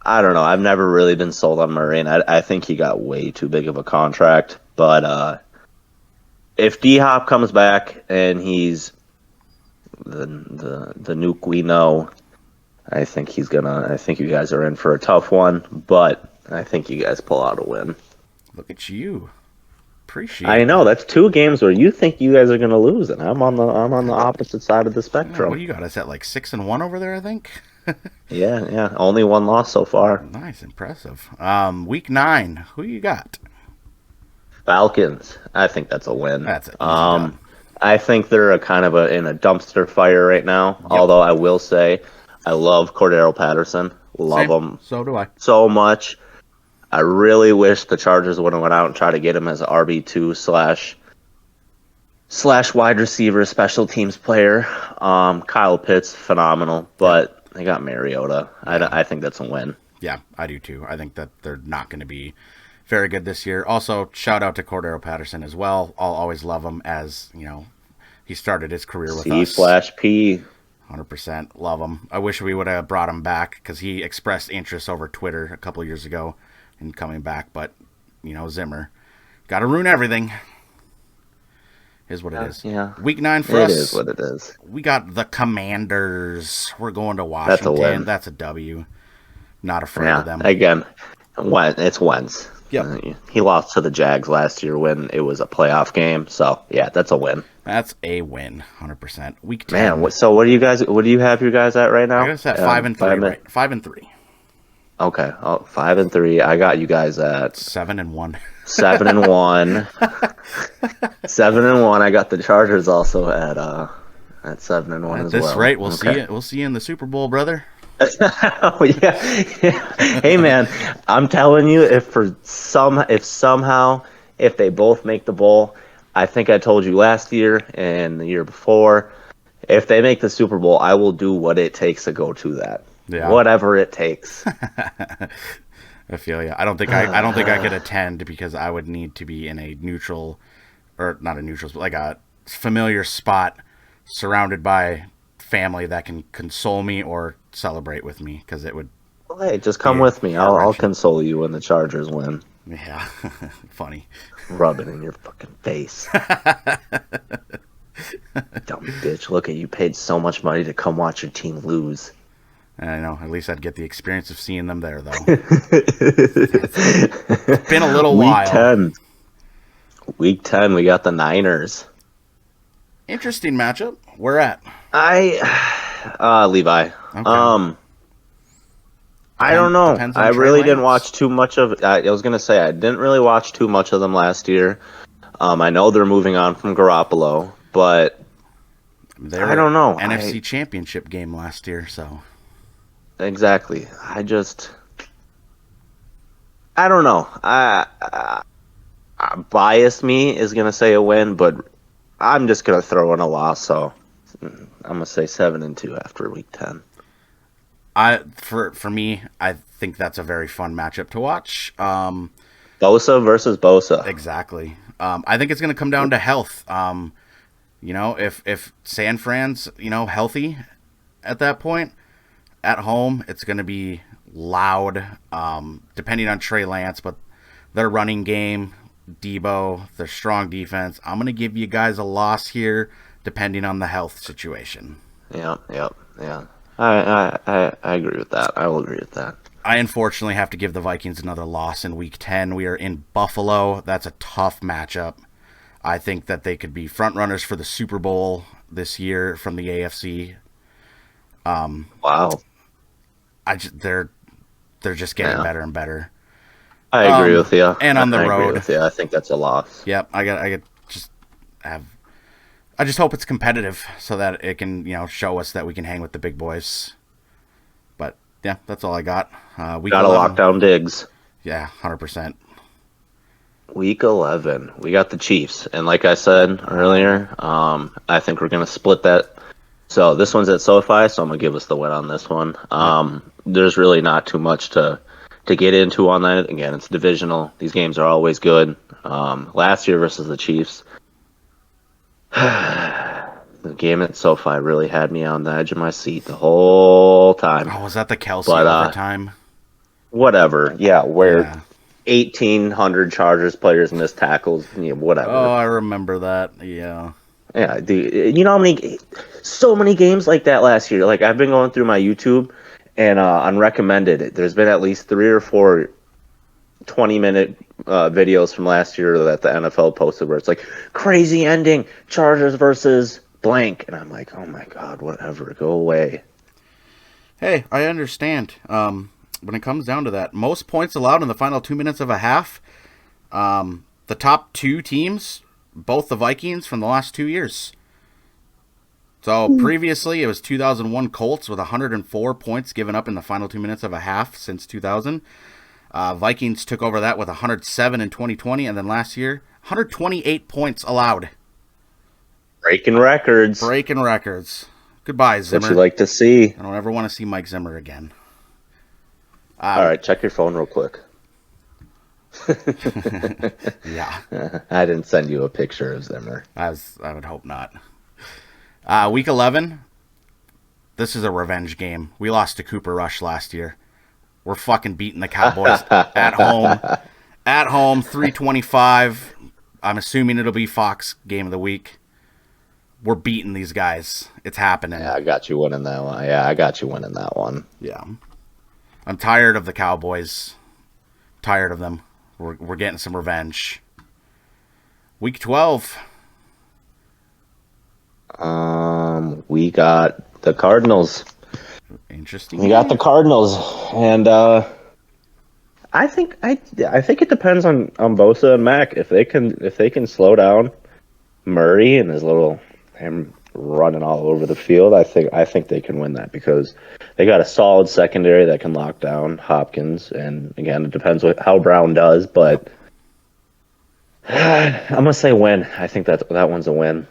I don't know. I've never really been sold on Murray, and I think he got way too big of a contract. But if D Hop comes back and he's the nuke we know, I think you guys are in for a tough one. But I think you guys pull out a win. Look at you. Appreciate. I know that's 2 games where you think you guys are going to lose, and I'm on the opposite side of the spectrum. What do you got? Is that like 6-1 over there? I think. Yeah. Only 1 loss so far. Nice, impressive. Week 9. Who you got? Falcons. I think that's a win. That's it. I think they're in a dumpster fire right now. Yep. Although I will say, I love Cordero Patterson. Love him. So do I. So much. I really wish the Chargers would have went out and tried to get him as an RB2 slash wide receiver, special teams player. Kyle Pitts, phenomenal, but they got Mariota. I think that's a win. Yeah, I do too. I think that they're not going to be very good this year. Also, shout out to Cordero Patterson as well. I'll always love him, as he started his career with us. C/P. 100% love him. I wish we would have brought him back because he expressed interest over Twitter a couple years ago in coming back. But Zimmer, got to ruin everything. Is what it is. Yeah. Week 9 for us. It is what it is. We got the Commanders. We're going to Washington. That's a win. That's a W. Not afraid of them. Again, it's Wentz. Yeah. He lost to the Jags last year when it was a playoff game. So, yeah, that's a win. That's a win, 100%. Week 10. Man, so what do you have your guys at right now? I guess at 5-3, right? 5-3. Okay. 5-3. I got you guys at 7-1. 7-1. 7-1. I got the Chargers also at 7-1 as well. At this rate, we'll see you. We'll see you in the Super Bowl, brother. Oh, yeah. Hey, man, I'm telling you, if they both make the bowl, I think I told you last year and the year before, if they make the Super Bowl, I will do what it takes to go to that. Yeah. Whatever it takes. I feel you. I don't think I could attend because I would need to be in a neutral, or not a neutral, but like a familiar spot, surrounded by family that can console me or celebrate with me, because it would. Well, hey, just come with me. I'll console you when the Chargers win. Yeah, funny. Rub it in your fucking face. Dumb bitch! Look at you. Paid so much money to come watch your team lose. I know. At least I'd get the experience of seeing them there, though. It's been a little while. Week 10, we got the Niners. Interesting matchup. Where at? Levi. Okay. I don't know. I really didn't watch too much of it. I was going to say, I didn't really watch too much of them last year. I know they're moving on from Garoppolo, but I don't know. NFC Championship game last year, so. Exactly. I don't know. Bias me is going to say a win, but I'm just going to throw in a loss, so I'm going to say 7-2 after week 10. For me, I think that's a very fun matchup to watch. Bosa versus Bosa. Exactly. I think it's going to come down to health. If San Fran's, healthy, at that point. At home, it's going to be loud, depending on Trey Lance, but their running game, Debo, their strong defense. I'm going to give you guys a loss here, depending on the health situation. Yeah. I agree with that. I will agree with that. I unfortunately have to give the Vikings another loss in Week 10. We are in Buffalo. That's a tough matchup. I think that they could be front runners for the Super Bowl this year from the AFC. Wow. They're just getting better and better. I agree with you. And on the road, I think that's a loss. Yep, I just hope it's competitive so that it can, show us that we can hang with the big boys. But yeah, that's all I got. Week Gotta 11. Lock down Diggs. Yeah, 100%. Week 11, we got the Chiefs, and like I said earlier, I think we're gonna split that. So this one's at SoFi, so I'm gonna give us the win on this one. There's really not too much to get into on that. Again, it's divisional. These games are always good. Last year versus the Chiefs, the game at SoFi really had me on the edge of my seat the whole time. Oh, was that the Kelsey overtime? Whatever. Yeah, where 1,800 Chargers players missed tackles. Yeah, whatever. Oh, I remember that. Yeah. Yeah, dude. You know how so many games like that last year. Like, I've been going through my YouTube, and on recommended, there's been at least 3 or 4 20-minute videos from last year that the NFL posted where it's like, crazy ending, Chargers versus blank. And I'm like, oh my God, whatever, go away. Hey, I understand. When it comes down to that, most points allowed in the final 2 minutes of a half, the top 2 teams, both the Vikings from the last 2 years. So previously it was 2001 Colts with 104 points given up in the final 2 minutes of a half since 2000. Vikings took over that with 107 in 2020, and then last year, 128 points allowed. Breaking records. Goodbye, Zimmer. What you like to see. I don't ever want to see Mike Zimmer again. All right, check your phone real quick. Yeah. I didn't send you a picture of Zimmer. I would hope not. Week 11, this is a revenge game. We lost to Cooper Rush last year. We're fucking beating the Cowboys at home. At home, 325. I'm assuming it'll be Fox game of the week. We're beating these guys. It's happening. Yeah, I got you winning that one. Yeah. I'm tired of the Cowboys. Tired of them. We're getting some revenge. Week 12. We got the Cardinals. Interesting. We got the Cardinals, and I think it depends on Bosa and Mac. If they can slow down Murray and him running all over the field, I think they can win that because they got a solid secondary that can lock down Hopkins. And again, it depends how Brown does, but I'm gonna say win. I think that one's a win.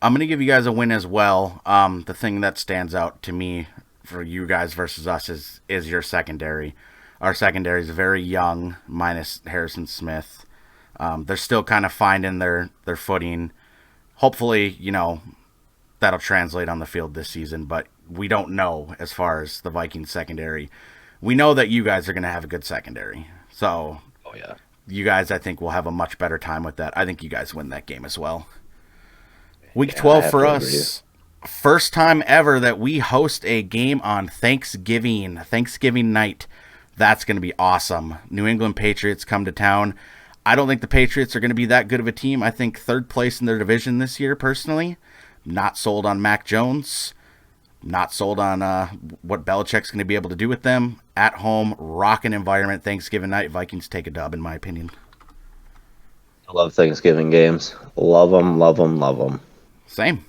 I'm gonna give you guys a win as well. The thing that stands out to me for you guys versus us is your secondary. Our secondary is very young, minus Harrison Smith. They're still kind of finding their footing. Hopefully, that'll translate on the field this season, but we don't know as far as the Vikings secondary. We know that you guys are going to have a good secondary. So, you guys, I think, will have a much better time with that. I think you guys win that game as well. Week 12 for us. First time ever that we host a game on Thanksgiving night. That's going to be awesome. New England Patriots come to town. I don't think the Patriots are going to be that good of a team. I think third place in their division this year, personally. Not sold on Mac Jones. Not sold on what Belichick's going to be able to do with them. At home, rocking environment, Thanksgiving night. Vikings take a dub, in my opinion. I love Thanksgiving games. Love them. Same.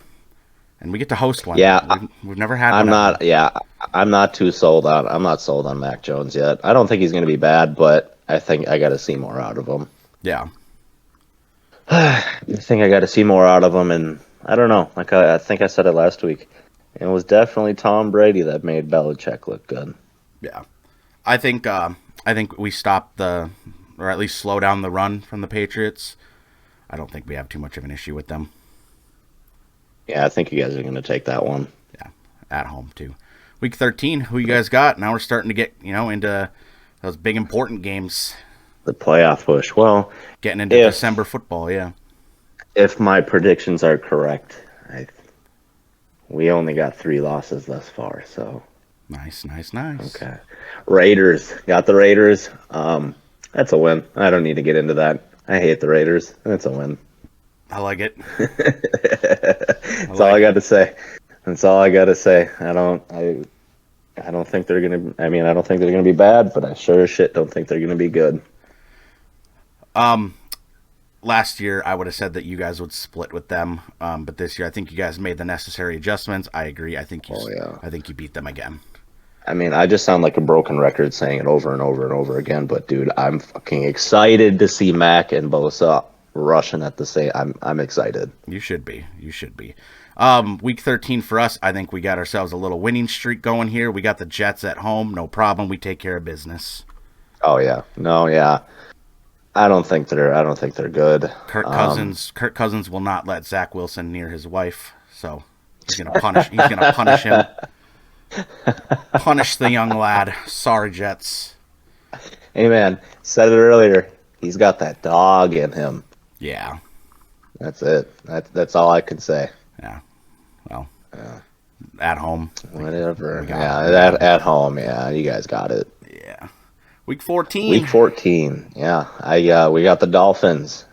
And we get to host one. Yeah, we've never had one. I'm not sold on Mac Jones yet. I don't think he's going to be bad, but I think I got to see more out of him. Yeah. I think I got to see more out of him, and I don't know. Like I think I said it last week. It was definitely Tom Brady that made Belichick look good. Yeah. I think we stopped or at least slow down the run from the Patriots. I don't think we have too much of an issue with them. Yeah, I think you guys are going to take that one. Yeah. at home too. Week 13, who you guys got? Now we're starting to get, into those big important games. The playoff push. Well, getting into December football, yeah. If my predictions are correct, we only got 3 losses thus far, so. Nice. Okay. Raiders. Got the Raiders. That's a win. I don't need to get into that. I hate the Raiders. That's a win. I like it. That's all I got to say. That's all I got to say. I don't think they're going to, I don't think they're going to be bad, but I sure as shit don't think they're going to be good. Last year, I would have said that you guys would split with them, but this year, I think you guys made the necessary adjustments. I agree. I think you beat them again. I just sound like a broken record saying it over and over and over again, but dude, I'm fucking excited to see Mac and Bosa rushing at the same. I'm excited. You should be. Week 13 for us, I think we got ourselves a little winning streak going here. We got the Jets at home, no problem. We take care of business. Oh yeah, no, yeah. I don't think they're good. Kirk Cousins will not let Zach Wilson near his wife, so he's gonna punish him. Punish the young lad. Sorry, Jets. Hey man, said it earlier. He's got that dog in him. Yeah. That's it. That's all I can say. Yeah. Well. Yeah. At home. Whatever. Yeah. At home. Yeah. You guys got it. Yeah. Week 14. Yeah. We got the Dolphins.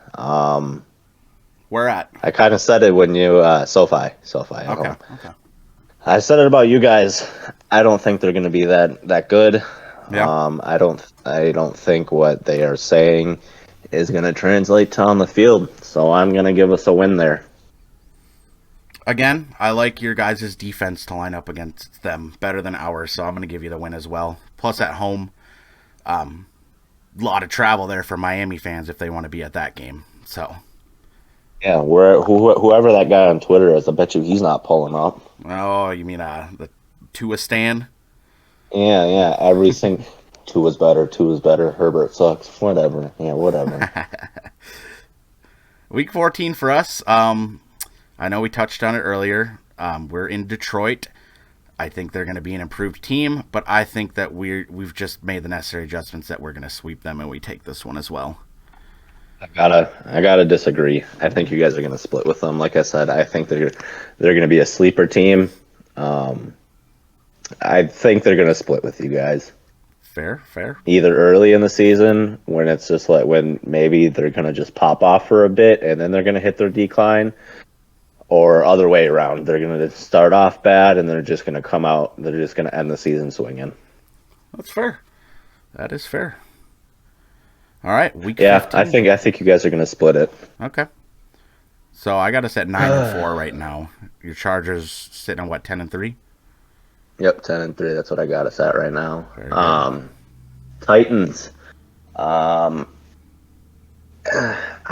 Where at? I kind of said it when you SoFi. Okay. I said it about you guys. I don't think they're going to be that good. Yeah. I don't think what they are saying is going to translate to on the field. So I'm going to give us a win there. Again, I like your guys' defense to line up against them better than ours, so I'm going to give you the win as well. Plus at home, a lot of travel there for Miami fans if they want to be at that game. So. Yeah, whoever that guy on Twitter is, I bet you he's not pulling up. Oh, you mean the Tua Stan? Yeah, everything. Tua's better. Herbert sucks. Whatever. Yeah, whatever. Week 14 for us. I know we touched on it earlier. We're in Detroit. I think they're going to be an improved team, but I think that we've just made the necessary adjustments that we're going to sweep them, and we take this one as well. I gotta disagree. I think you guys are gonna split with them. Like I said, I think they're gonna be a sleeper team. I think they're gonna split with you guys. Fair. Either early in the season when it's just like when maybe they're gonna just pop off for a bit and then they're gonna hit their decline, or other way around. They're gonna start off bad and they're just gonna come out. They're just gonna end the season swinging. That's fair. That is fair. All right, week 15. I think you guys are going to split it. Okay. So I got us at 9-4 right now. Your Chargers sitting on what, 10-3? Yep, 10-3. That's what I got us at right now. Titans. I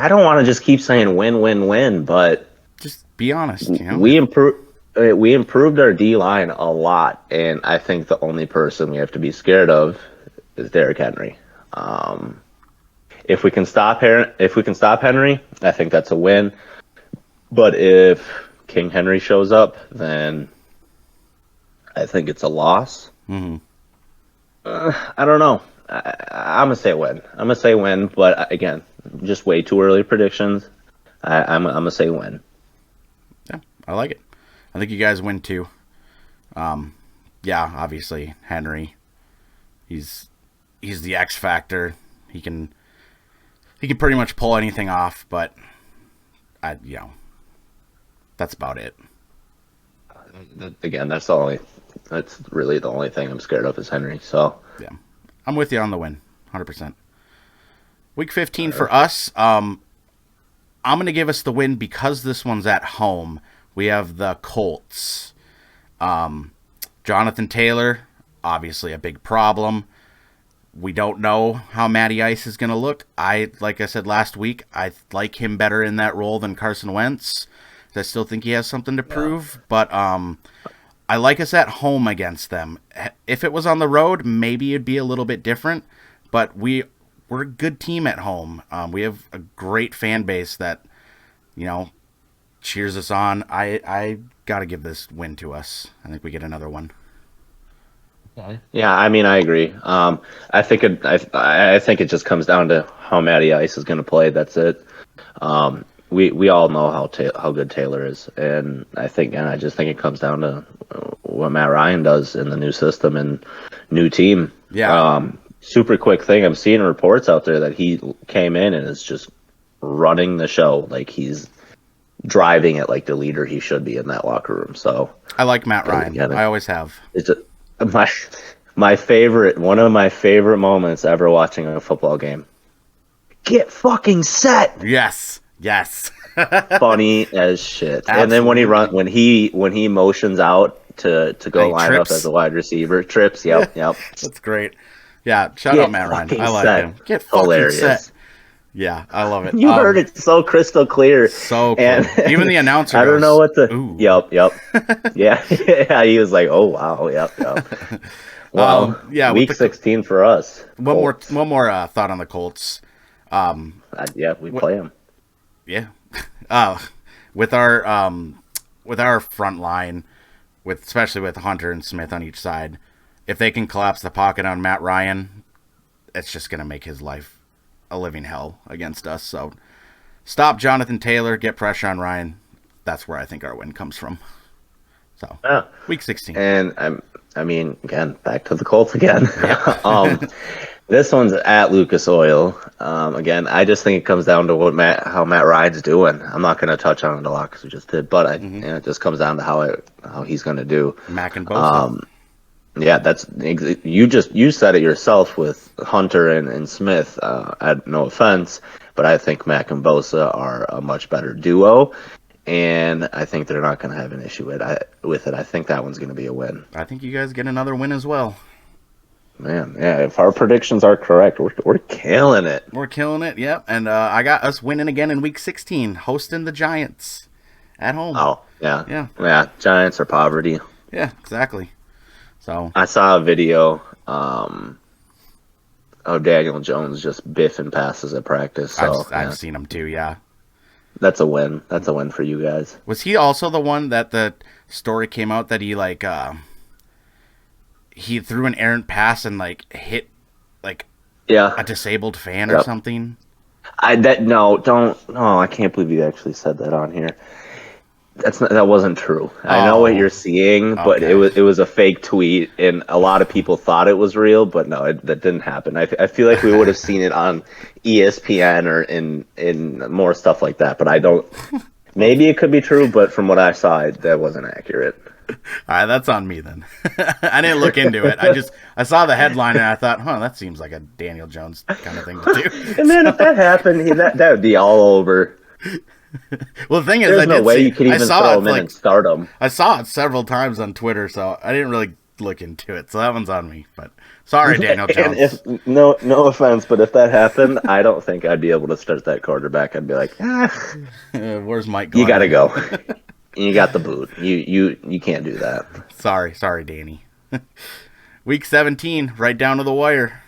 don't want to just keep saying win, but just be honest. We improved our D line a lot, and I think the only person we have to be scared of is Derrick Henry. If we can stop Henry, I think that's a win. But if King Henry shows up, then I think it's a loss. Mm-hmm. I don't know. I'm gonna say win. But again, just way too early predictions. I'm gonna say win. Yeah, I like it. I think you guys win too. Yeah, obviously Henry. He's the X factor. He can pretty much pull anything off, but that's about it. Again, that's really the only thing I'm scared of is Henry. So yeah, I'm with you on the win, 100%. Week 15 for us. I'm going to give us the win because this one's at home. We have the Colts. Jonathan Taylor, obviously a big problem. We don't know how Matty Ice is going to look. Like I said last week, I like him better in that role than Carson Wentz. I still think he has something to prove, but I like us at home against them. If it was on the road, maybe it'd be a little bit different, but we're a good team at home. We have a great fan base that, cheers us on. I got to give this win to us. I think we get another one. Yeah, I mean, I agree. I think it just comes down to how Matty Ice is going to play. That's it. We all know how good Taylor is, and I just think it comes down to what Matt Ryan does in the new system and new team. Yeah. Super quick thing. I'm seeing reports out there that he came in and is just running the show. Like he's driving it like the leader he should be in that locker room. So I like Matt Ryan. I always have. It's my favorite. One of my favorite moments ever watching a football game. Get fucking set. Yes. Funny as shit. Absolutely. And then when he motions out to go line up as a wide receiver, trips. Yep. That's great. Yeah, shout out Matt Ryan. I like him. Get fucking hilarious. set. Yeah, I love it. You heard it so crystal clear. So cool. And even the announcer I don't know what the ooh. Yep. Yeah, he was like, "Oh wow, yep." Well, yeah, week 16 for us. One more thought on the Colts. We play them. Yeah. With our front line, especially with Hunter and Smith on each side, if they can collapse the pocket on Matt Ryan, it's just going to make his life a living hell against us. So stop Jonathan Taylor, get pressure on Ryan. That's where I think our win comes from. So week 16. And I mean, again, back to the Colts again. This one's at Lucas Oil. Again, I just think it comes down to how Matt Ryan's doing. I'm not going to touch on it a lot because we just did, but it just comes down to how he's going to do. Mac and both. Yeah, you said it yourself with Hunter and Smith. No offense, but I think Mac and Bosa are a much better duo, and I think they're not going to have an issue with it. I think that one's going to be a win. I think you guys get another win as well. Man, yeah, if our predictions are correct, we're killing it. We're killing it, yep. And I got us winning again in week 16, hosting the Giants at home. Oh, yeah. Yeah, Giants are poverty. Yeah, exactly. So I saw a video Daniel Jones just biffing passes at practice. So I've seen him too, yeah. That's a win. That's a win for you guys. Was he also the one that the story came out that he he threw an errant pass and hit a disabled fan or something? I can't believe you actually said that on here. That wasn't true. I know what you're seeing, but it was a fake tweet, and a lot of people thought it was real, but no, that didn't happen. I feel like we would have seen it on ESPN or in more stuff like that, but I don't. Maybe it could be true, but from what I saw, that wasn't accurate. All right, that's on me then. I didn't look into it. I saw the headline and I thought, that seems like a Daniel Jones kind of thing to do. And then if that happened, that would be all over. Well, the thing is, there's no way you could even throw him in and start him. I saw it several times on Twitter, so I didn't really look into it. So that one's on me. But sorry, Daniel Jones. No offense, but if that happened, I don't think I'd be able to start that quarterback. I'd be like, where's Mike going? You got to go. You got the boot. You can't do that. Sorry, Danny. Week 17, right down to the wire.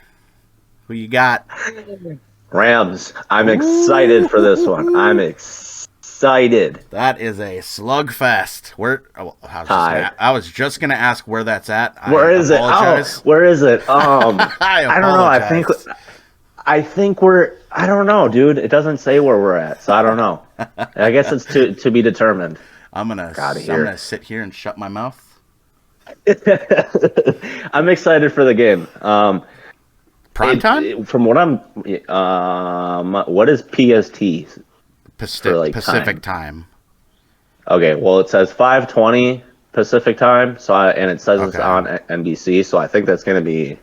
Who you got? Rams. I'm excited for this one. I'm excited. That is a slugfest. I was just gonna ask where that's at. Where is it? Where is it? I don't know. I think we're. I don't know, dude. It doesn't say where we're at, so I don't know. I guess it's to be determined. I'm gonna sit here and shut my mouth. I'm excited for the game. Prime time? From what I'm, what is PST? Pacific time. Okay, well it says 5:20 Pacific time, and it says it's on NBC, so I think that's going to be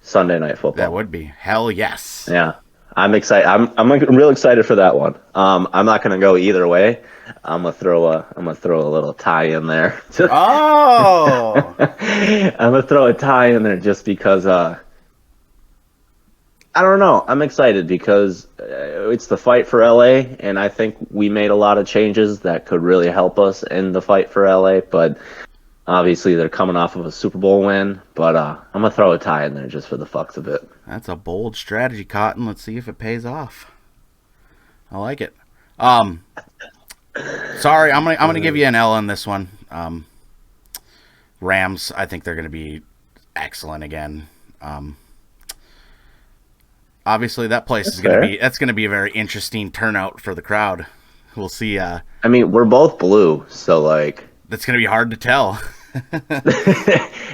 Sunday Night Football. That would be hell yes. Yeah, I'm excited. I'm real excited for that one. I'm not going to go either way. I'm gonna throw a little tie in there. Oh, I'm gonna throw a tie in there just because. I don't know. I'm excited because it's the fight for LA, and I think we made a lot of changes that could really help us in the fight for LA. But obviously, they're coming off of a Super Bowl win. But I'm gonna throw a tie in there just for the fucks of it. That's a bold strategy, Cotton. Let's see if it pays off. I like it. Sorry, I'm gonna give you an L on this one. Rams, I think they're gonna be excellent again. Obviously, that place is gonna be a very interesting turnout for the crowd. We'll see. I mean, we're both blue, so like that's gonna be hard to tell.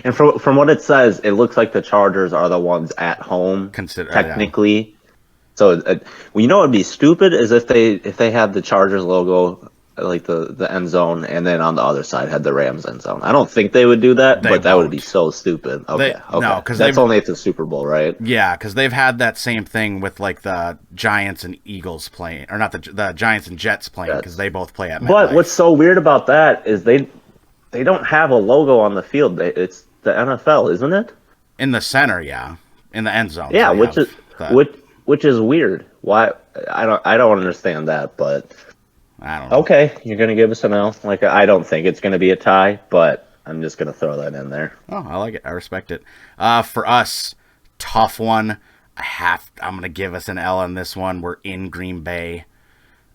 And from what it says, it looks like the Chargers are the ones at home, technically. Yeah. So, well, you know, what would be stupid is if they had the Chargers logo, like the end zone, and then on the other side had the Rams end zone. I don't think they would do that, but that would be so stupid. Okay. No, because that's only at the Super Bowl, right? Yeah, because they've had that same thing with like the Giants and Eagles playing, or not the Giants and Jets playing, because they both play at MetLife. But what's so weird about that is they don't have a logo on the field. It's the NFL, isn't it? In the center, yeah, in the end zone. Yeah, which is weird. Why? I don't understand that, but. I don't know. Okay, you're going to give us an L. Like, I don't think it's going to be a tie, but I'm just going to throw that in there. Oh, I like it. I respect it. For us, tough one. I'm going to give us an L on this one. We're in Green Bay.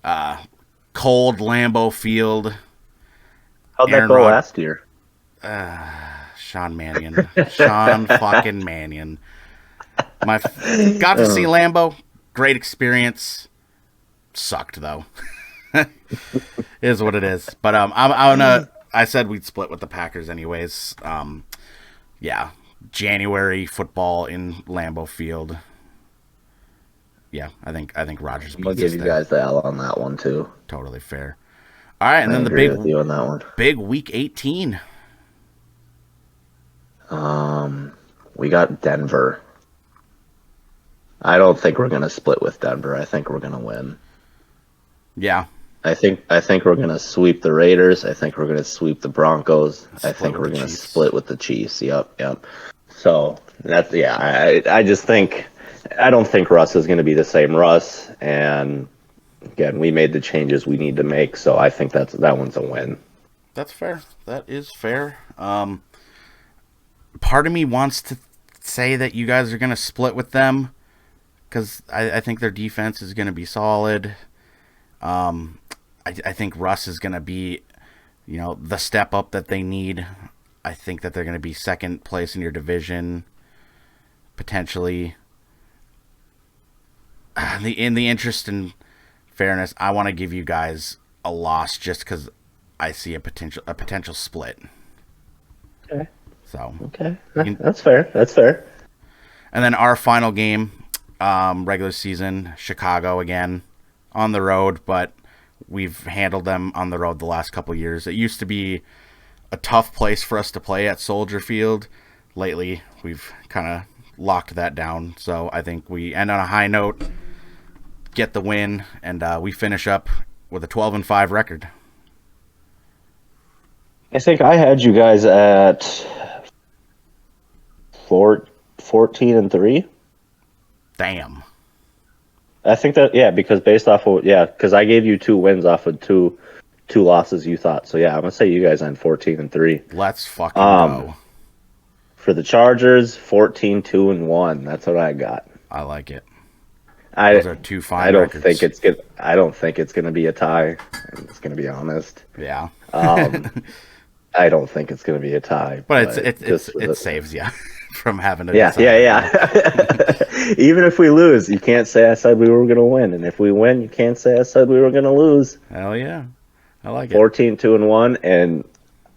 Cold Lambeau Field. How'd that go last year? Sean Mannion. Sean fucking Mannion. Got to see Lambeau. Great experience. Sucked, though. Is what it is. But I said we'd split with the Packers anyways. Yeah, January football in Lambeau Field. Yeah, I think Rodgers beats us. I'll give you guys the L on that one too. Totally fair. All right, and then the big week 18. We got Denver. I don't think we're gonna split with Denver. I think we're gonna win. Yeah. I think we're gonna sweep the Raiders. I think we're gonna sweep the Broncos. I think we're gonna split with the Chiefs. Yep. So that's I just think I don't think Russ is gonna be the same Russ. And again, we made the changes we need to make. So I think that one's a win. That's fair. That is fair. Part of me wants to say that you guys are gonna split with them because I think their defense is gonna be solid. I think Russ is going to be, the step up that they need. I think that they're going to be second place in your division, potentially. In the interest and fairness, I want to give you guys a loss just because I see a potential split. Okay. So okay, that's fair. That's fair. And then our final game, regular season, Chicago again. On the road, but we've handled them on the road the last couple of years. It used to be a tough place for us to play at Soldier Field. Lately, we've kind of locked that down. So I think we end on a high note, get the win, and we finish up with a 12-5 record. I think I had you guys at 14-3. Damn. I think that because based off of because I gave you 2 wins off of two losses you thought. So I'm gonna say you guys on 14-3. Let's fucking go. For the Chargers, 14-2-1. That's what I got. I like it. Those are 2 fine I don't records. think it's good. I don't think it's gonna be a tie. I'm just gonna be honest. Yeah. I don't think it's gonna be a tie. But it saves you from having to. Yeah. Even if we lose, you can't say I said we were going to win, and if we win, you can't say I said we were going to lose. Hell yeah, I like it. 14-2-1, and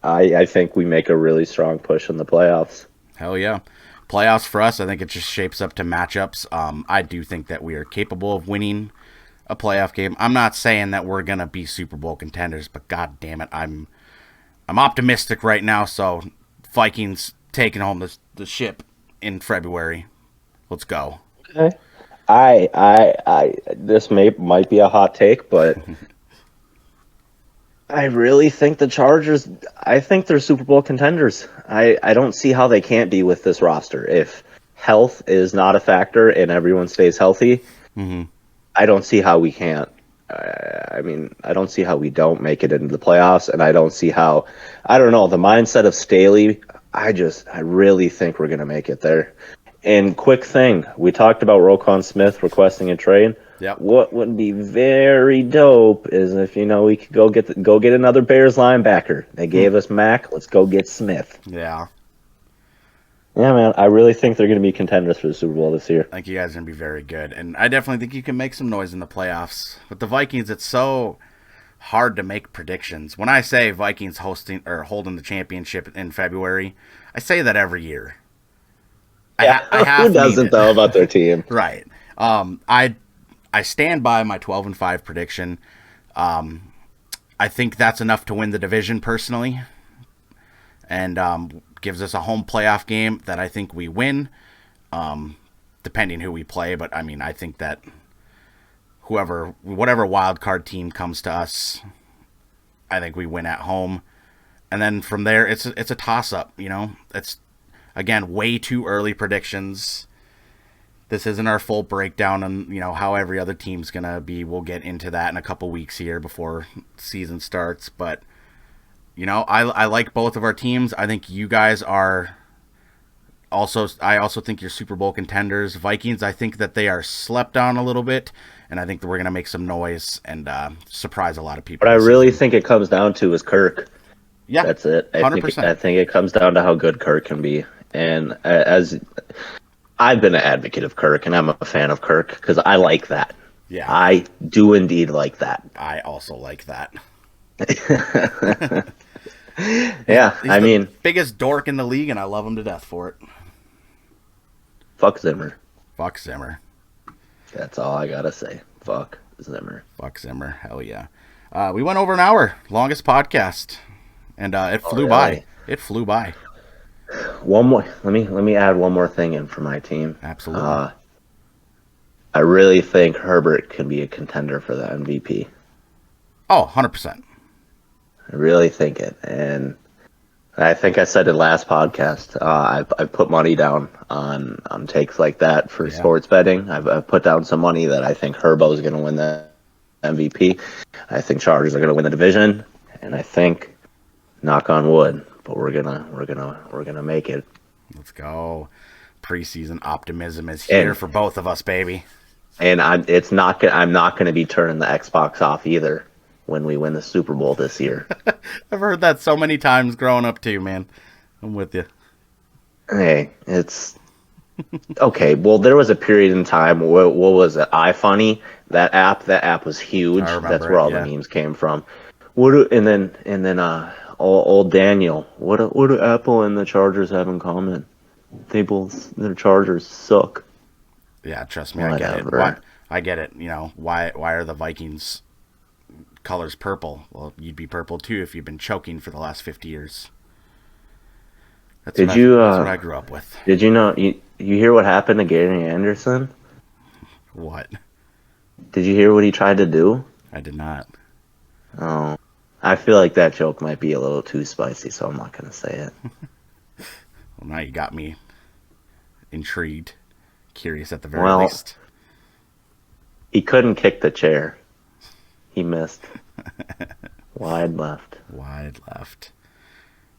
I think we make a really strong push in the playoffs. Hell yeah, playoffs for us. I think it just shapes up to matchups. I do think that we are capable of winning a playoff game. I'm not saying that we're going to be Super Bowl contenders, but god damn it, I'm optimistic right now. So Vikings taking home the ship in February. Let's go. Okay. I this might be a hot take, but I really think the Chargers, I think they're Super Bowl contenders. I don't see how they can't be with this roster. If health is not a factor and everyone stays healthy, I don't see how we can't. I don't see how we don't make it into the playoffs, and I don't see how, the mindset of Staley, I really think we're going to make it there. And quick thing, we talked about Roquan Smith requesting a trade. Yep. What would be very dope is if we could go get another Bears linebacker. They gave us Mack. Let's go get Smith. Yeah. Yeah, man. I really think they're going to be contenders for the Super Bowl this year. I think you guys are going to be very good. And I definitely think you can make some noise in the playoffs. With the Vikings, it's so hard to make predictions. When I say Vikings holding the championship in February, I say that every year. Yeah, I have who doesn't though about their team? Right. I stand by my 12-5 prediction. I think that's enough to win the division personally, and gives us a home playoff game that I think we win, depending who we play. But I mean, I think that whatever wild card team comes to us, I think we win at home, and then from there it's a toss up. It's again way too early predictions. This isn't our full breakdown on how every other team's gonna be. We'll get into that in a couple weeks here before season starts. But I like both of our teams. I think you guys are also. I also think you're Super Bowl contenders. Vikings, I think that they are slept on a little bit, and I think that we're gonna make some noise and surprise a lot of people. What I really think it comes down to is Kirk. Yeah, that's it. 100%. I think it comes down to how good Kirk can be, and as I've been an advocate of Kirk, and I'm a fan of Kirk because I like that. Yeah, I do indeed like that. I also like that. Yeah, he's I mean, biggest dork in the league, and I love him to death for it. Fuck Zimmer. Fuck Zimmer. That's all I gotta say. Fuck Zimmer. Fuck Zimmer. Hell yeah. We went over an hour, longest podcast, and it flew by. It flew by. One more. Let me add one more thing in for my team. Absolutely. I really think Herbert can be a contender for the MVP. Oh, 100%. I really think it, and I think I said it last podcast. I put money down on takes like that for sports betting. I've put down some money that I think Herbo is going to win the MVP. I think Chargers are going to win the division, and I think, knock on wood, but we're gonna make it. Let's go. Preseason optimism is here for both of us, baby. And I'm not going to be turning the Xbox off either when we win the Super Bowl this year. I've heard that so many times growing up too, man. I'm with you. Hey, it's okay. Well, there was a period in time. What was it? iFunny, that app was huge. That's where all the memes came from. And then old Daniel. What do Apple and the Chargers have in common? Their Chargers suck. Yeah, trust me, whatever. I get it. I get it. Why are the Vikings colors purple? Well, you'd be purple too if you've been choking for the last 50 years. That's what I grew up with. Did you know? You hear what happened to Gary Anderson? What? Did you hear what he tried to do? I did not. Oh, I feel like that joke might be a little too spicy, so I'm not going to say it. Well, now you got me intrigued, curious at the very least. He couldn't kick the chair. He missed. Wide left. Wide left.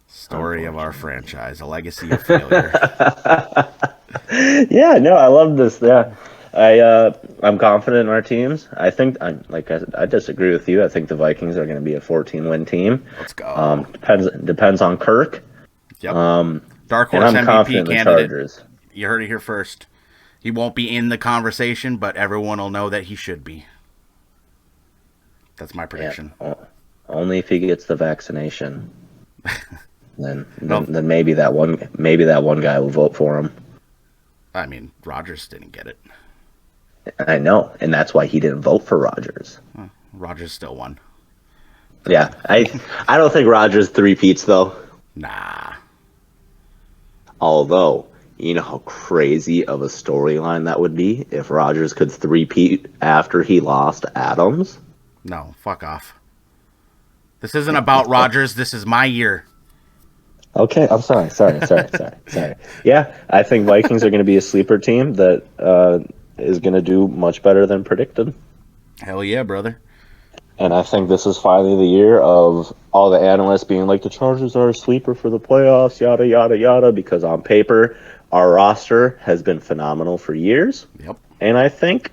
Story of our franchise, a legacy of failure. Yeah, no, I love this. Yeah, I'm confident in our teams. I think I disagree with you. I think the Vikings are going to be a 14-win team. Let's go. Depends on Kirk. Yep. Dark horse MVP candidate. You heard it here first. He won't be in the conversation, but everyone will know that he should be. That's my prediction. Yeah, only if he gets the vaccination. then maybe that one guy will vote for him. I mean, Rodgers didn't get it. I know, and that's why he didn't vote for Rodgers. Rodgers still won. Yeah, I don't think Rodgers three-peats though. Nah. Although, you know how crazy of a storyline that would be if Rodgers could three-peat after he lost Adams? No, fuck off. This isn't about Rodgers. This is my year. Okay, I'm sorry. Yeah, I think Vikings are going to be a sleeper team that is going to do much better than predicted. Hell yeah, brother. And I think this is finally the year of all the analysts being like, the Chargers are a sleeper for the playoffs, yada, yada, yada, because on paper, our roster has been phenomenal for years. Yep. And I think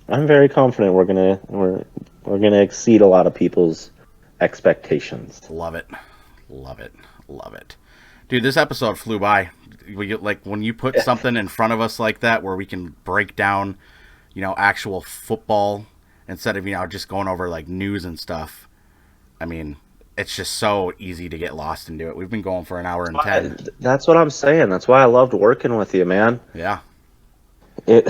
I'm very confident we're gonna exceed a lot of people's expectations. Love it. Love it. Love it. Dude, this episode flew by. We get, like, when you put something in front of us like that where we can break down, actual football instead of, just going over like news and stuff. I mean, it's just so easy to get lost into it. We've been going for an hour and 10. That's what I'm saying. That's why I loved working with you, man. Yeah. It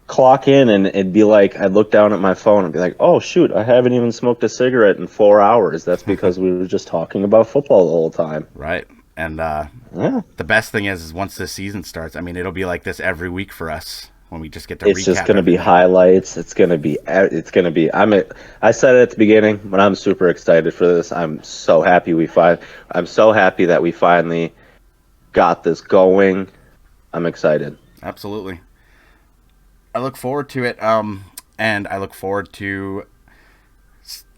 clock in and it'd be like I'd look down at my phone and be like, oh shoot, I haven't even smoked a cigarette in 4 hours. That's because we were just talking about football the whole time. Right. And the best thing is once this season starts, I mean, it'll be like this every week for us when we just get to recap. It's just going to be highlights. It's going to be. I said it at the beginning, but I'm super excited for this. I'm so happy I'm so happy that we finally got this going. I'm excited. Absolutely. I look forward to it. And I look forward to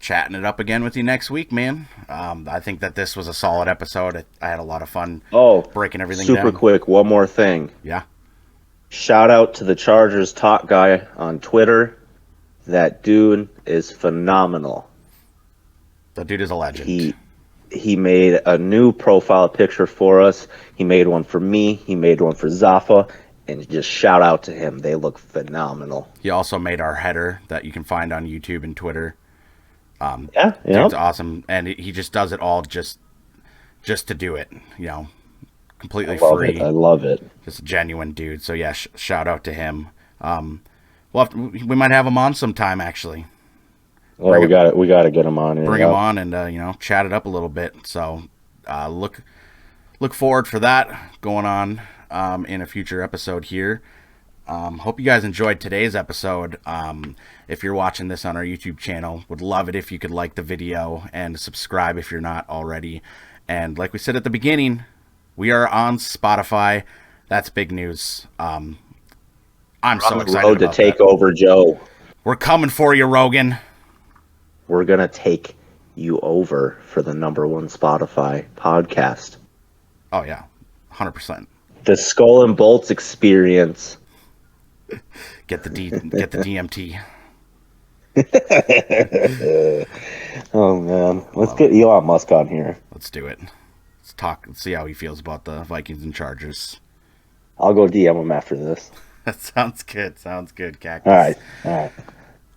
chatting it up again with you next week, man. I think that this was a solid episode. I had a lot of fun breaking everything down. Super quick, one more thing. Yeah. Shout out to the Chargers talk guy on Twitter. That dude is phenomenal. The dude is a legend. He made a new profile picture for us. He made one for me. He made one for Zafa. And just shout out to him. They look phenomenal. He also made our header that you can find on YouTube and Twitter. It's awesome, and he just does it all just to do it, completely free. I love it. Just a genuine dude. So yeah, shout out to him. We might have him on sometime actually. Well, we got to get him on here. Bring him on and chat it up a little bit. So look forward for that going on in a future episode here. Hope you guys enjoyed today's episode. If you're watching this on our YouTube channel, would love it if you could like the video and subscribe if you're not already. And like we said at the beginning, we are on Spotify. That's big news. I'm so excited road about to take that. over Joe. We're coming for you, Rogan. We're gonna take you over for the #1 Spotify podcast. Oh yeah, 100%. The Skull and Bolts experience. Get the DMT. Oh man, let's get Elon Musk on here. Let's do it. Let's talk. Let's see how he feels about the Vikings and Chargers. I'll go DM him after this. That sounds good. Cactus. All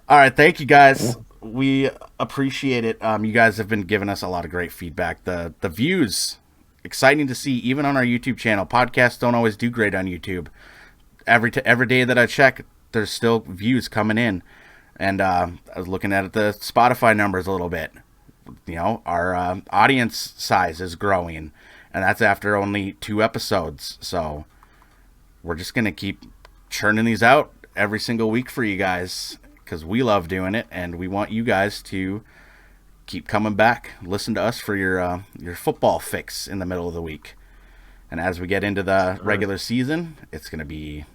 right. Thank you guys. We appreciate it. You guys have been giving us a lot of great feedback. The views, exciting to see, even on our YouTube channel. Podcasts don't always do great on YouTube. Every day that I check, there's still views coming in. And I was looking at the Spotify numbers a little bit. Our audience size is growing, and that's after only 2 episodes. So we're just going to keep churning these out every single week for you guys because we love doing it, and we want you guys to keep coming back. Listen to us for your football fix in the middle of the week. And as we get into the regular season, it's going to be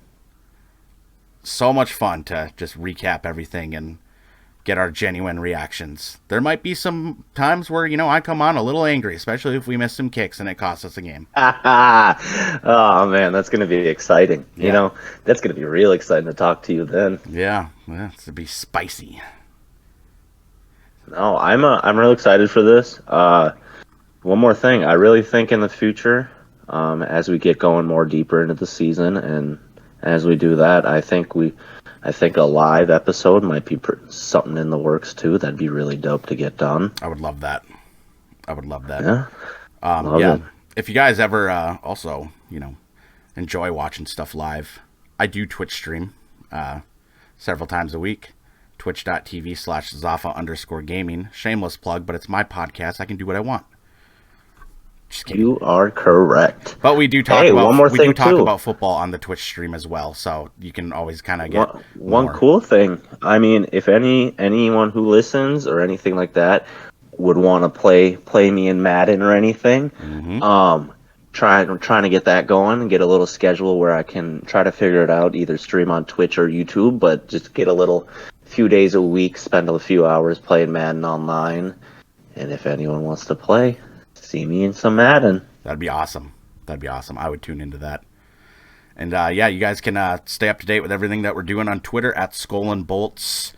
so much fun to just recap everything and get our genuine reactions. There might be some times where, I come on a little angry, especially if we miss some kicks and it costs us a game. Oh, man, that's going to be exciting. Yeah. That's going to be real exciting to talk to you then. Yeah, it's going to be spicy. No, I'm real excited for this. One more thing. I really think in the future, as we get going more deeper into the season and as we do that, I think a live episode might be something in the works too. That'd be really dope to get done. I would love that. Yeah. Love it. If you guys ever also, enjoy watching stuff live, I do Twitch stream several times a week. Twitch.tv/Zafa_gaming. Shameless plug, but it's my podcast. I can do what I want. Just kidding. You are correct. But we do talk about football on the Twitch stream as well, so you can always kind of get one cool thing. I mean, if anyone who listens or anything like that would want to play me in Madden or anything, I'm trying to get that going and get a little schedule where I can try to figure it out, either stream on Twitch or YouTube, but just get a few days a week, spend a few hours playing Madden online. And if anyone wants to play, see me in some Madden. That'd be awesome. I would tune into that. And yeah, you guys can stay up to date with everything that we're doing on Twitter at SkolNBolts,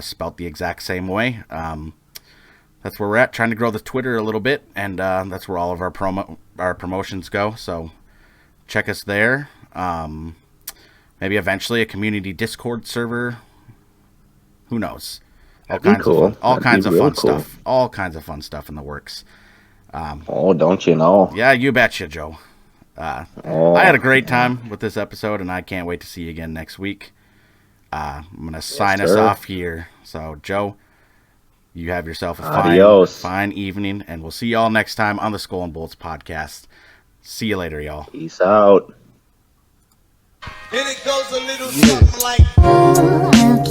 spelt the exact same way. That's where we're at, trying to grow the Twitter a little bit, and that's where all of our promotions go. So check us there. Maybe eventually a community Discord server. Who knows? All kinds of fun stuff. All kinds of fun stuff in the works. Oh, don't you know? Yeah, you betcha, Joe. I had a great time with this episode, and I can't wait to see you again next week. I'm going to sign us off here. So, Joe, you have yourself a fine evening, and we'll see you all next time on the Skull and Bolts podcast. See you later, y'all. Peace out. And it goes a little something like.